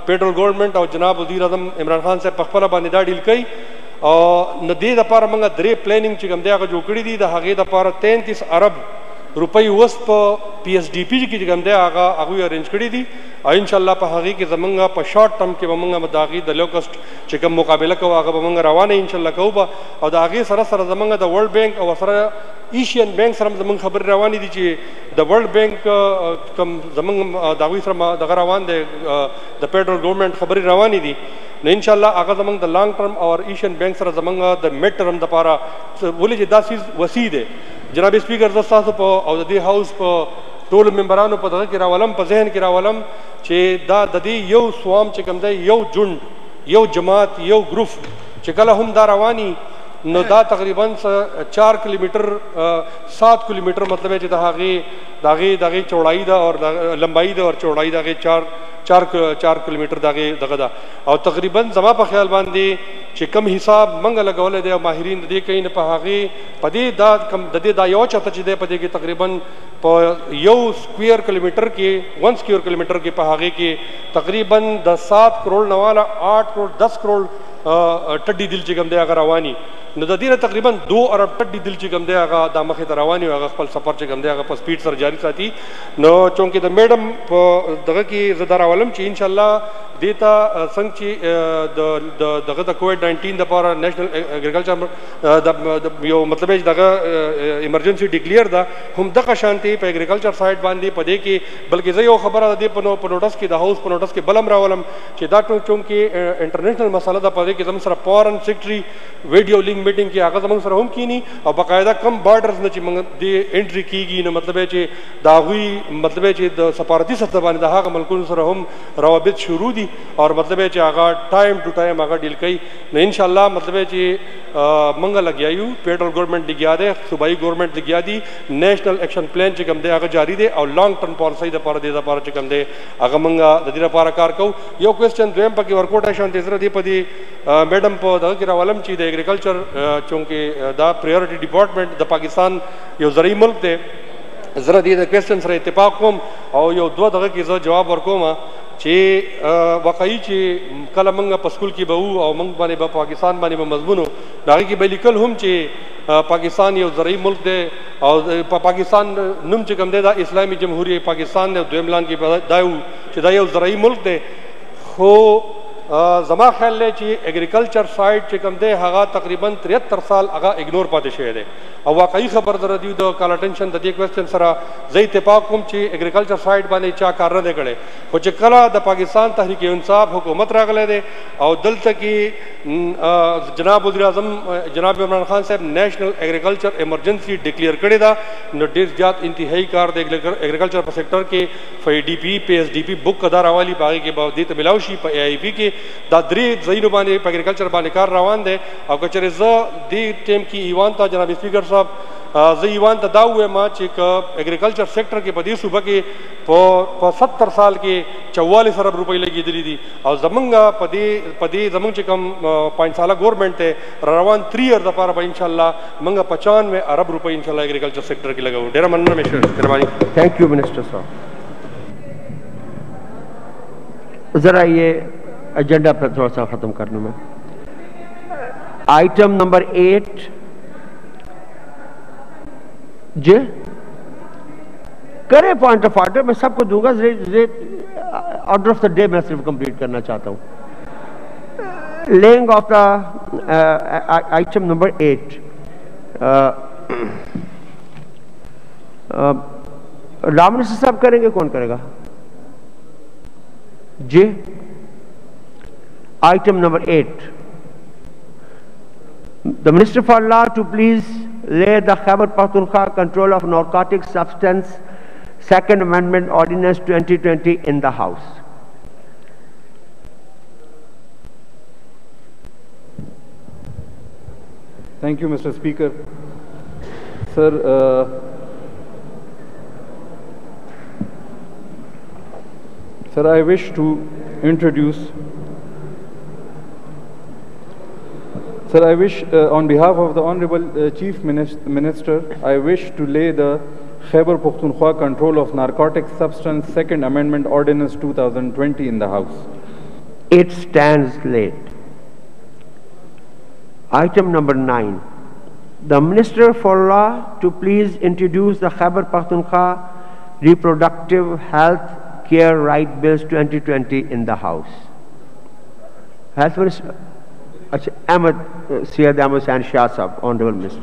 Speaker 13: فیډرل ګورنمنټ او جناب وزیر اعظم عمران خان صاحب په خپله باندې دا ډیل کوي، او د دې دپاره موږ 3 پلانینګ چې کوم دی هغه جوړ کړي دي، د هغې دپاره 33 ارب روپۍ اوس په PSDP کې چې کوم دی هغوی ارینج کړي دي، او انشاءالله په هغې کې زموږ په شارټ ټرم کې به موږ د هغې د لوکسټ چې کوم مقابله کوو هغه به موږ روانه انشاءالله کوو به، او د هغې سره زموږ د ورلډ بینک او سره ایشین بینک سره زموږ خبرې روانې دي چې د ورلډ بینک کوم زموږ د هغوی سره دغه روان دی د فیډرل ګورنمنټ خبرې روانې دي، نو انشاءالله هغه زموږ د لانګ ټرم او ایشین بینک سره زموږ د میډ ټرم دپاره ولې چې دا چیز وسیع دی. جناب سپیکر زه ستاسو په او د دې هاوس په ټولو ممبرانو په دغه کې راولم، په ذهن کې راولم چې دا د دې یو سوام چې کوم دی یو جوند، یو جماعت، یو ګروپ چې کله هم دا رواني نو دا تقریبا 4 کلومیټر 7 کلومیټر مطلب چې د هغې چوڑائی ده او لمبائی ده او چوڑائی ده هغې 4 کلومیټر دغه ده، او تقریبا زما په خیال باندې چې کم حساب منګه لګولی دی او ماهرین د دې کوي نه په هغې په دې د دې دا یو چته چې دی په دې کې تقریبا په 1 سکویر کلومیټر کې 1 سکویر کلومیټر کې په هغې کې تقریبا د 7 کروڑ نه والا 8 کروڑ 10 کروڑ ټډي دل چې کوم دی هغه رواني، نو د دې نه تقریبا 2 ارب ټډي دل چې کوم دی هغه دا مخې ته رواني او هغه خپل سفر چې کوم دی هغه په سپیډ سره جاري ساتي. نو چونکې د میډم په دغه کې زه دا راولم چې انشاءالله دې ته څنګه چې دغه د COVID-19 دپاره نیشنل اګریکلچر یو مطلب چې دغه ایمرجنسي ډیکلیئر ده هم دغه شانتې په اګریکلچر سایډ باندې په دې کې، بلکې زه یو خبره د دې په نوټس کې د هاوس په نوټس کې بلم راولم چې دا چونکې انټرنیشنل مسله ده په دې کې زموږ سره فارن سیکرټري ویډیو لنک میټینګ کې هغه زموږ سره هم کینی، او باقاعده کم بارډرز نه چې موږ دې انټري کېږي نو مطلب چې د هغوی مطلب چې د سفارتي سطح باندې د هغه ملکونو سره هم روابط شروع دي، اور مطلب چې هغه ټایم ټو ټایم هغه ډیل کوي. نو انشاءالله مطلب چې موږ لګیا یو فیډرل ګورنمنټ لګیا دی، صوبایي ګورنمنټ لګیا دي، نیشنل ایکشن پلان چې کوم دی هغه جاری دی، او لانګ ټرم پالیسۍ دپاره دې دپاره چې کوم دی هغه موږ د دې لپاره کار کوو. یو کوېسچن دویم پکې ورکوټی شم چې زه دې په دې میډم په دغه کې راولم چې د اګریکلچر چونکې دا پریورټي ډپارټمنټ د پاکستان یو زرعي ملک دی، زه دې د کوېسچن سره اتفاق کوم او یو 2 دغه کې زه جواب ورکوم چې واقعي چې کله موږ په سکول کې به وو او موږ باندې به پاکستان باندې به مضمون و نو هغې کې به لیکل هم چې پاکستان یو زرعي ملک دی او په پاکستان نوم چې کوم دی دا اسلامي جمهوریه پاکستان دی، دویم لان کې دا و چې دا یو زرعي ملک دی. خو زما خیال لے چی ایگریکلچر سائٹ چکم دے ہگا تقریباً 73 سال اگا اگنور پاتے شوئے دے او واقعی خبر در دیو دو کال اٹینشن دا دی کوسچن سرا زی اتفاق کم چی ایگریکلچر سائٹ بانے چا کار نہ دے کڑے خو چکلا دا پاکستان تحریک انصاف حکومت راگلے دے او دل تکی جناب وزیر اعظم جناب عمران خان صاحب نیشنل ایگریکلچر ایمرجنسی ڈکلیئر کرے دا نو ڈیر زیاد انتہائی کار دے ایگریکلچر پر سیکٹر کے فی ڈی پی پی ایس ڈی پی بک قدار والی باغی کے باوجود ملاوشی اے آئی پی کے دا دری زینو بانے ایگریکلچر بانے کار روان دے او کچر ز دی ٹیم کی ایوان تا جناب اسپیکر صاحب زی ایوان تا داو ہے ما چیک ایگریکلچر سیکٹر کے پدی صوبہ کے 70 سال کے 44 ارب روپے لگی دلی دی اور زمنگا پدی زمنگ چکم 5 سالہ گورنمنٹ ہے روان 3 ایئر دفعہ با انشاءاللہ منگا 95 ارب روپے انشاءاللہ ایگریکلچر سیکٹر کی لگا ہو ڈیرہ مننا میں مہربانی.
Speaker 1: تھینک یو منسٹر صاحب. ذرا یہ ایجنڈا پر تھوڑا سا ختم کرنے میں آئٹم نمبر 8 جی کرے پوائنٹ آف آرڈر میں سب کو دوں گا آرڈر آف دا ڈے میں صرف کمپلیٹ کرنا چاہتا ہوں. لینگ آف دا آئٹم نمبر 8 رام منسٹر صاحب کریں گے کون کرے گا جی item number 8 the Minister for Law to please lay the Khyber Pakhtunkhwa Control of Narcotic Substance Second Amendment Ordinance 2020 in the House.
Speaker 5: Thank you, Mr. Speaker. Sir, I wish to introduce on behalf of the Honorable Chief Minister, I wish to lay the Khyber Pakhtunkhwa Control of Narcotic Substance Second Amendment Ordinance 2020 in the House.
Speaker 1: It stands laid. Item number 9. The Minister for Law to please introduce the Khyber Pakhtunkhwa Reproductive Health Care Right Bills 2020 in the House. Health Minister Syed Ahmed Hussain Shah Sahab, Honorable Minister.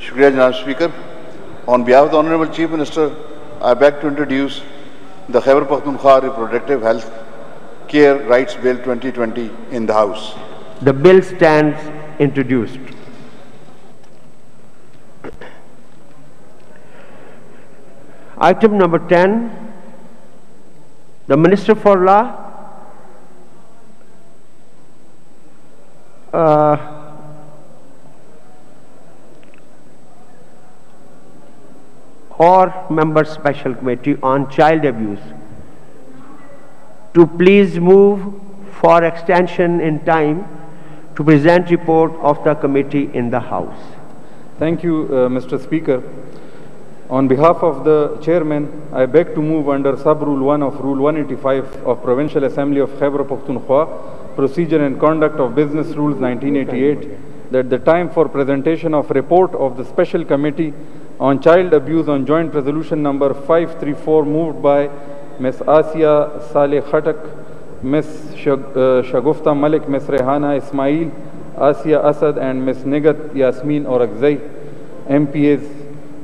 Speaker 14: Shukriya Janab Speaker. On behalf of the Honorable Chief Minister, I beg to introduce the Khyber Pakhtunkhwa Reproductive Health Care Rights Bill 2020 in the House.
Speaker 1: The bill stands introduced. Item number 10. The Minister for Law or member special committee on child abuse to please move for extension in time to present report of the committee in the House.
Speaker 5: Thank you, Mr. Speaker. On behalf of the chairman, I beg to move under sub-rule 1 of Rule 185 of Provincial Assembly of Khyber Pakhtunkhwa, Procedure and Conduct of Business Rules 1988, that the time for presentation of report of the Special Committee on Child Abuse on Joint Resolution number 534 moved by Ms. Asiya Saleh Khatak, Ms. Shagufta Malik, Ms. Rehana Ismail, Asiya Asad and Ms. Nigat Yasmin Orakzai, MPAs,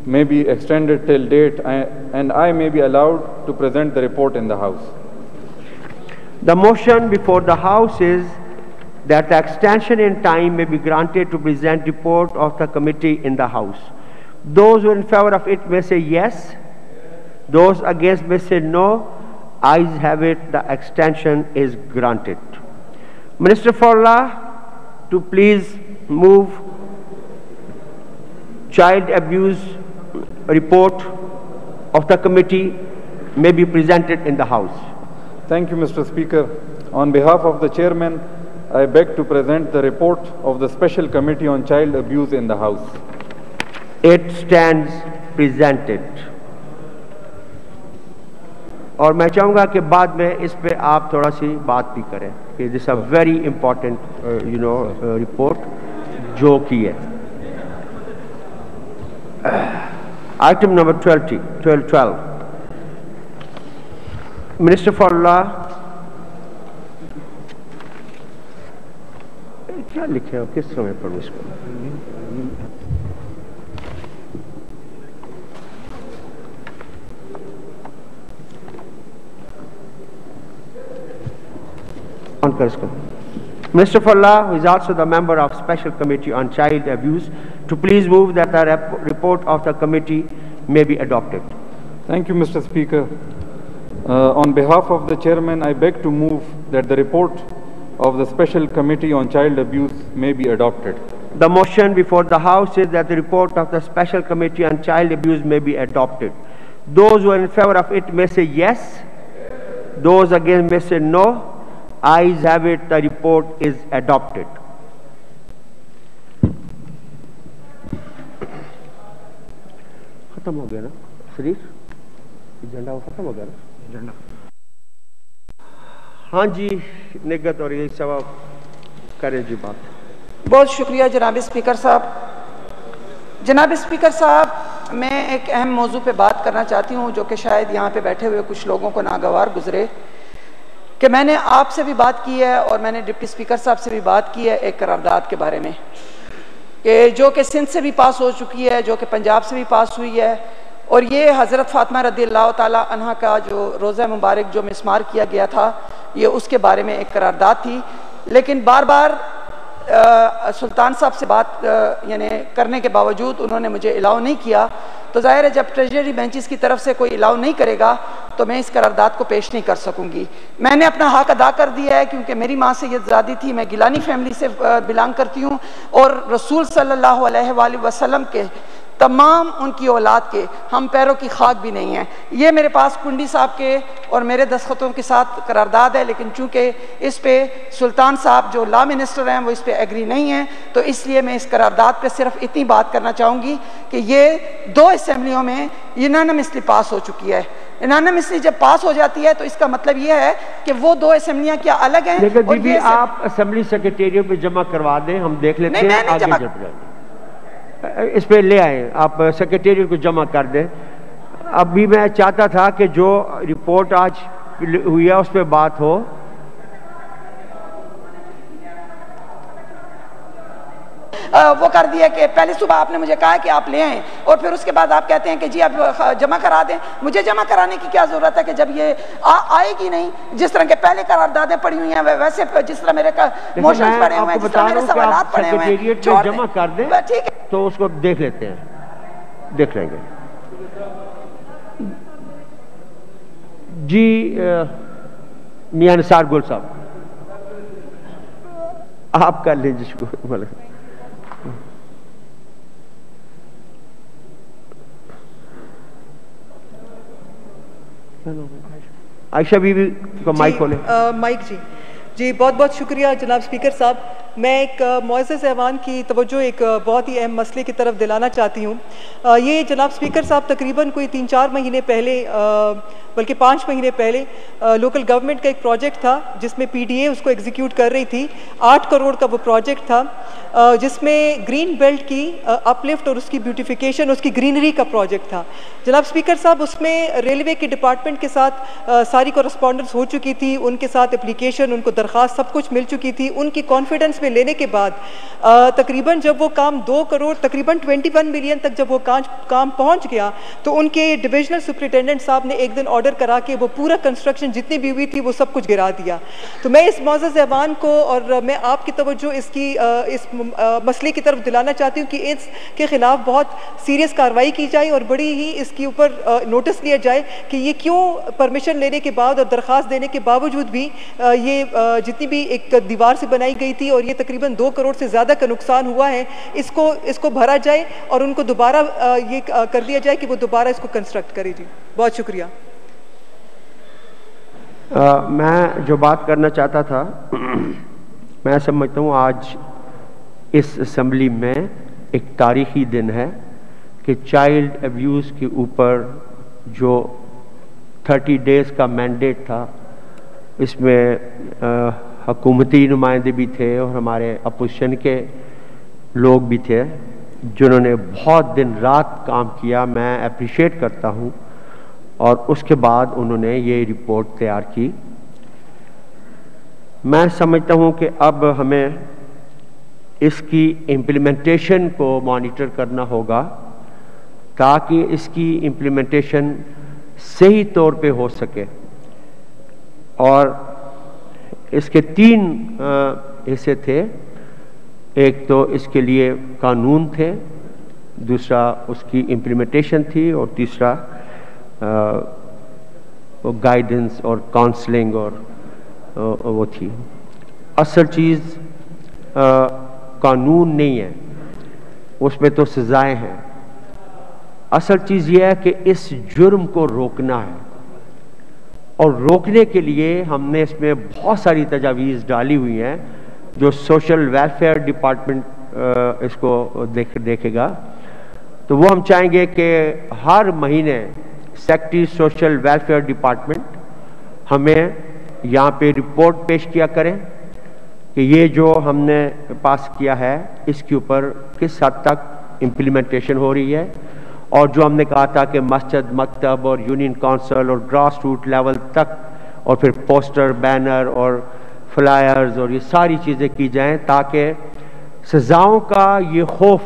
Speaker 5: may be extended till date and I may be allowed to present the report in the House.
Speaker 1: The motion before the House is that the extension in time may be granted to present report of the committee in the House. Those who are in favor of it may say yes. Those against may say no. Ayes have it, the extension is granted. Minister for Law to please move child abuse report of the committee may be presented in the House.
Speaker 5: Thank you, Mr. Speaker. On behalf of the chairman, I beg to present the report of the Special Committee on Child Abuse in the House.
Speaker 1: It stands presented. اور میں چاہوں گا کہ بعد میں اس پہ آپ تھوڑا سی بات بھی کریں کہ دس اے ویری امپورٹنٹ رپورٹ جو کی ہے. Item number 12. Minister for Law کیا لکھے ہو, کس طرح میں پڑھوں اس کو؟ Minister for Law, who is also the member of Special Committee on Child Abuse, to please move that the report of the committee may be adopted.
Speaker 5: Thank you, Mr. Speaker. On behalf of the Chairman, I beg to move that the report of the Special Committee on Child Abuse may be adopted.
Speaker 1: The motion before the House is that the report of the Special Committee on Child Abuse may be adopted. Those who are in favor of it may say yes. Those against may say no. Ayes have it, the report is adopted. ختم ہو گیا نا شریف, agenda وہ ختم ہو گیا نا agenda. ہاں جی نگت اور یہ سواب کریں جی بات.
Speaker 15: بہت شکریہ جناب اسپیکر صاحب. جناب اسپیکر صاحب, میں ایک اہم موضوع پہ بات کرنا چاہتی ہوں جو کہ شاید یہاں پہ بیٹھے ہوئے کچھ لوگوں کو ناگوار گزرے, کہ میں نے آپ سے بھی بات کی ہے اور میں نے ڈپٹی اسپیکر صاحب سے بھی بات کی ہے ایک قرارداد کے بارے میں, کہ جو کہ سندھ سے بھی پاس ہو چکی ہے, جو کہ پنجاب سے بھی پاس ہوئی ہے, اور یہ حضرت فاطمہ رضی اللہ تعالیٰ عنہ کا جو روزہ مبارک جو مسمار کیا گیا تھا, یہ اس کے بارے میں ایک قرارداد تھی. لیکن بار بار سلطان صاحب سے بات یعنی کرنے کے باوجود انہوں نے مجھے الاؤ نہیں کیا. تو ظاہر ہے جب ٹریجری بینچز کی طرف سے کوئی الاؤ نہیں کرے گا تو میں اس قرارداد کو پیش نہیں کر سکوں گی. میں نے اپنا حق ادا کر دیا ہے کیونکہ میری ماں سے یہ زادی تھی, میں گیلانی فیملی سے بلانگ کرتی ہوں, اور رسول صلی اللہ علیہ وآلہ وسلم کے تمام ان کی اولاد کے ہم پیروں کی خاک بھی نہیں ہیں. یہ میرے پاس کنڈی صاحب کے اور میرے دستخطوں کے ساتھ قرارداد ہے, لیکن چونکہ اس پہ سلطان صاحب جو لا منسٹر ہیں وہ اس پہ ایگری نہیں ہیں, تو اس لیے میں اس قرارداد پہ صرف اتنی بات کرنا چاہوں گی کہ یہ 2 اسمبلیوں میں یونانیمسلی پاس ہو چکی ہے. یونانیمسلی جب پاس ہو جاتی ہے تو اس کا مطلب یہ ہے کہ وہ 2 اسمبلیاں کیا الگ ہیں.
Speaker 1: لیکن جی آپ اسمبلی سیکریٹریٹ پہ جمع کروا دیں, ہم دیکھ لیتے ہیں آگے جب جائیں. اس پہ لے آئیں, آپ سیکریٹریٹ کو جمع کر دیں. ابھی میں چاہتا تھا کہ جو رپورٹ آج ہوئی ہے اس پہ بات ہو.
Speaker 15: وہ کر دیا کہ پہلے صبح آپ نے مجھے کہا کہ آپ لے آئیں, اور پھر اس کے بعد آپ کہتے ہیں کہ جی آپ جمع کرا دیں. مجھے جمع کرانے کی کیا ضرورت ہے کہ جب یہ آئے گی نہیں, جس طرح کے پہلے قراردادیں پڑی ہوئی ہیں ویسے جس طرح میرے موشنز پڑے ہوئے ہیں, جس طرح میرے سوالات پڑے ہوئے ہیں,
Speaker 1: جمع کر دیں تو اس کو دیکھ لیتے ہیں, دیکھ لیں گے. جی میاں نثار گل صاحب آپ کر لیں جس کو. عائشہ بی بی کو مائک کھولیں.
Speaker 16: مائک جی بہت بہت شکریہ جناب اسپیکر صاحب. میں ایک معزز ایوان کی توجہ ایک بہت ہی اہم مسئلے کی طرف دلانا چاہتی ہوں. یہ جناب اسپیکر صاحب تقریباً کوئی 3-4 مہینے پہلے بلکہ 5 مہینے پہلے لوکل گورنمنٹ کا ایک پروجیکٹ تھا جس میں پی ڈی اے اس کو ایگزیکیوٹ کر رہی تھی. 8 کروڑ کا وہ پروجیکٹ تھا جس میں گرین بیلٹ کی اپ لفٹ اور اس کی بیوٹیفیکیشن, اس کی گرینری کا پروجیکٹ تھا. جناب اسپیکر صاحب اس میں ریلوے کے ڈپارٹمنٹ کے ساتھ ساری کورسپونڈنس ہو چکی تھی, ان کے ساتھ اپلیکیشن, ان کو درخواست سب کچھ مل چکی تھی. ان کی کانفیڈنس میں لینے کے بعد تقریباً جب وہ کام 2 کروڑ تقریباً 21 ملین تک جب وہ کام پہنچ گیا تو ان کے ڈویژنل سپرنٹینڈنٹ صاحب نے ایک دن آرڈر کرا کے وہ پورا کنسٹرکشن جتنی بھی ہوئی تھی وہ سب کچھ گرا دیا. تو میں اس معزز ایوان کو اور میں آپ کی توجہ اس مسئلے کی طرف دلانا چاہتی ہوں کہ اس کے خلاف بہت سیریس کارروائی کی جائے اور بڑی ہی اس کے اوپر نوٹس لیا جائے کہ یہ کیوں پرمیشن لینے کے بعد اور درخواست دینے کے باوجود بھی یہ جتنی بھی ایک دیوار سے بنائی گئی تھی اور یہ تقریباً 2 کروڑ سے زیادہ کا نقصان ہوا ہے, اس کو بھرا جائے اور ان کو دوبارہ یہ کر دیا جائے کہ وہ دوبارہ اس کو کنسٹرکٹ کرے. جی بہت شکریہ.
Speaker 1: میں جو بات کرنا چاہتا تھا, میں سمجھتا ہوں آج اس اسمبلی میں ایک تاریخی دن ہے کہ چائلڈ ایبیوز کے اوپر جو 30 ڈیز کا مینڈیٹ تھا, اس میں حکومتی نمائندے بھی تھے اور ہمارے اپوزیشن کے لوگ بھی تھے جنہوں نے بہت دن رات کام کیا. میں اپریشیٹ کرتا ہوں. اور اس کے بعد انہوں نے یہ رپورٹ تیار کی. میں سمجھتا ہوں کہ اب ہمیں اس کی امپلیمنٹیشن کو مانیٹر کرنا ہوگا تاکہ اس کی امپلیمنٹیشن صحیح طور پہ ہو سکے. اور اس کے 3 حصے تھے. ایک تو اس کے لیے قانون تھے، دوسرا اس کی امپلیمنٹیشن تھی، اور تیسرا گائیڈنس اور کاؤنسلنگ اور وہ تھی. اصل چیز قانون نہیں ہے، اس میں تو سزائیں ہیں. اصل چیز یہ ہے کہ اس جرم کو روکنا ہے، اور روکنے کے لیے ہم نے اس میں بہت ساری تجاویز ڈالی ہوئی ہیں جو سوشل ویلفیئر ڈپارٹمنٹ اس کو دیکھے گا. تو وہ ہم چاہیں گے کہ ہر مہینے سیکٹری سوشل ویلفیئر ڈپارٹمنٹ ہمیں یہاں پہ رپورٹ پیش کیا کریں کہ یہ جو ہم نے پاس کیا ہے اس کے اوپر کس حد تک امپلیمنٹیشن ہو رہی ہے. اور جو ہم نے کہا تھا کہ مسجد، مکتب اور یونین کونسل اور گراس روٹ لیول تک، اور پھر پوسٹر، بینر اور فلائرز اور یہ ساری چیزیں کی جائیں تاکہ سزاؤں کا یہ خوف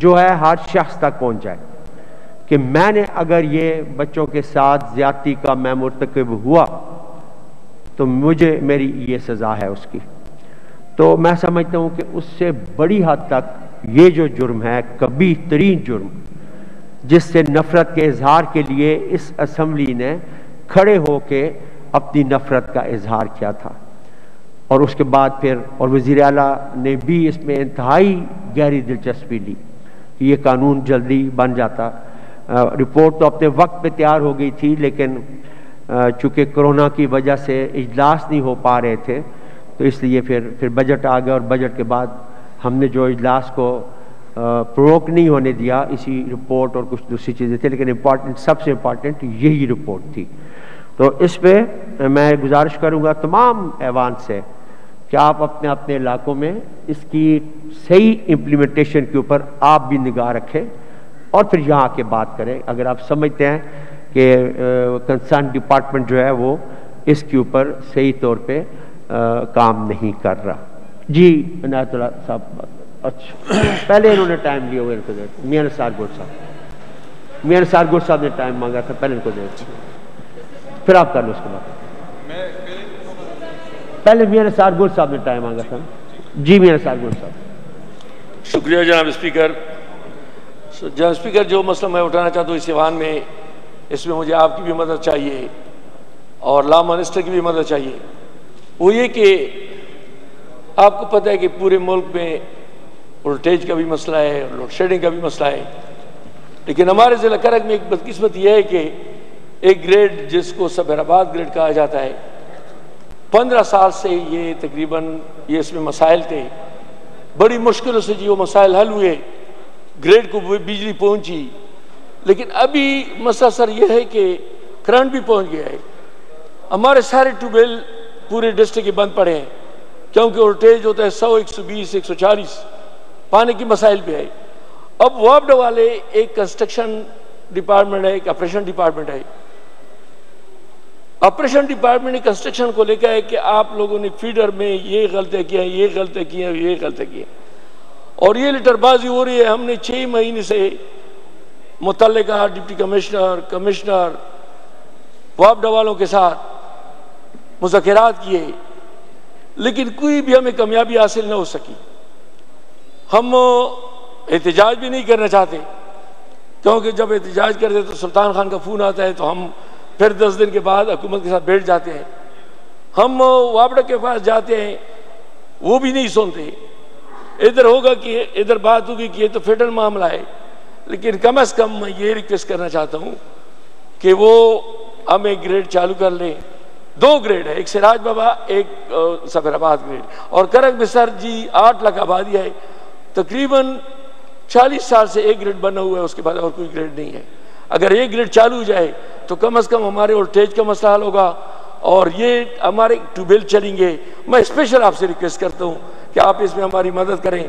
Speaker 1: جو ہے ہر شخص تک پہنچ جائے کہ میں نے اگر یہ بچوں کے ساتھ زیادتی کا میں مرتکب ہوا تو مجھے میری یہ سزا ہے اس کی. تو میں سمجھتا ہوں کہ اس سے بڑی حد تک یہ جو جرم ہے، کبیح ترین جرم، جس سے نفرت کے اظہار کے لیے اس اسمبلی نے کھڑے ہو کے اپنی نفرت کا اظہار کیا تھا، اور اس کے بعد پھر اور وزیر اعلیٰ نے بھی اس میں انتہائی گہری دلچسپی لی کہ یہ قانون جلدی بن جاتا. رپورٹ تو اپنے وقت پہ تیار ہو گئی تھی، لیکن چونکہ کرونا کی وجہ سے اجلاس نہیں ہو پا رہے تھے تو اس لیے پھر بجٹ آ گیا، اور بجٹ کے بعد ہم نے جو اجلاس کو پروک نہیں ہونے دیا، اسی رپورٹ اور کچھ دوسری چیزیں تھیں، لیکن سب سے امپورٹنٹ یہی رپورٹ تھی. تو اس پہ میں گزارش کروں گا تمام ایوان سے کہ آپ اپنے اپنے علاقوں میں اس کی صحیح امپلیمنٹیشن کے اوپر آپ بھی نگاہ رکھیں، اور پھر یہاں آ کے بات کریں اگر آپ سمجھتے ہیں کہ کنسرن ڈپارٹمنٹ جو ہے وہ اس کے اوپر صحیح طور پہ کام نہیں کر رہا. جی عنایت اللہ صاحب. اچھا پہلے انہوں نے ٹائم لیا ہوا ان کو دے. میاں نثار گور صاحب نے ٹائم مانگا تھا، پہلے ان کو دے، پھر آپ کر لو اس کے بعد. پہلے میاں نثار گور صاحب نے ٹائم مانگا تھا. جی میاں نثار گور صاحب.
Speaker 17: شکریہ جناب اسپیکر. جناب اسپیکر، جو مسئلہ میں اٹھانا چاہتا ہوں اس ایوان میں، اس میں مجھے آپ کی بھی مدد چاہیے اور لا منسٹر کی بھی مدد چاہیے. وہ یہ کہ آپ کو پتہ ہے کہ پورے ملک میں وولٹیج کا بھی مسئلہ ہے، لوڈ شیڈنگ کا بھی مسئلہ ہے، لیکن ہمارے ضلع کرک میں ایک بدقسمتی یہ ہے کہ ایک گریڈ جس کو سبیر آباد گریڈ کہا جاتا ہے، 15 سال سے یہ تقریباً یہ اس میں مسائل تھے. بڑی مشکلوں سے وہ مسائل حل ہوئے، گریڈ کو بجلی پہنچی، لیکن ابھی مسئلہ سر یہ ہے کہ کرنٹ بھی پہنچ گیا ہے. ہمارے سارے ٹیوب ویل پورے ڈسٹرکٹ کے بند پڑے ہیں کیونکہ وولٹیج ہوتا ہے 100، 120، 140، پانی کی مسائل بھی ہے. اب وابڈ والے ایک کنسٹرکشن ڈپارٹمنٹ ہے، ایک آپریشن ڈپارٹمنٹ ہے. آپریشن ڈپارٹمنٹ نے کنسٹرکشن کو لے کے ہے کہ آپ لوگوں نے فیڈر میں یہ غلطی کی ہیں، یہ غلطی کی ہیں، یہ غلطی کی ہیں، اور یہ لیٹر بازی ہو رہی ہے. ہم نے 6 مہینے سے متعلقہ ڈپٹی کمشنر وابڈ والوں کے ساتھ مذاکرات کیے، لیکن کوئی بھی ہمیں کامیابی حاصل نہ ہو سکی. ہم احتجاج بھی نہیں کرنا چاہتے کیونکہ جب احتجاج کرتے تو سلطان خان کا فون آتا ہے تو ہم پھر 10 دن کے بعد حکومت کے ساتھ بیٹھ جاتے ہیں. ہم وابڈا کے پاس جاتے ہیں، وہ بھی نہیں سنتے. ادھر ہوگا کہ ادھر بات ہوگی کہ یہ تو فیڈرل معاملہ ہے، لیکن کم از کم میں یہ ریکویسٹ کرنا چاہتا ہوں کہ وہ ہمیں گریڈ چالو کر لیں. 2 گریڈ ہے، ایک سراج بابا، ایک سفیر آباد گریڈ. اور کرک میں سر جی 8 لاکھ آبادی ہے، تقریباً 40 سال سے ایک گریڈ بنا ہوا ہے، اس کے بعد اور کوئی گریڈ نہیں ہے. اگر ایک گریڈ چالو ہو جائے تو کم از کم ہمارے وولٹیج کا مسئلہ حل ہوگا اور یہ ہمارے ٹیوب ویل چلیں گے. میں اسپیشل آپ سے ریکویسٹ کرتا ہوں کہ آپ اس میں ہماری مدد کریں،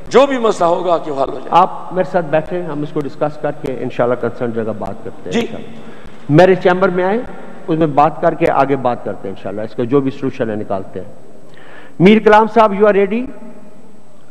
Speaker 17: جو بھی مسئلہ ہوگا کہ حل ہو جائے.
Speaker 1: آپ میرے ساتھ بیٹھیں، ہم اس کو ڈسکس کر کے انشاءاللہ کنسرن جگہ بات کرتے ہیں.
Speaker 17: جی
Speaker 1: میرے چیمبر میں آئیں، اس میں بات کر کے آگے بات کرتے ہیں انشاءاللہ، اس کا جو بھی سلوشن ہے نکالتے ہیں. میر کلام صاحب، یو آر ریڈی؟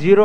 Speaker 1: 0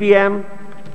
Speaker 1: PM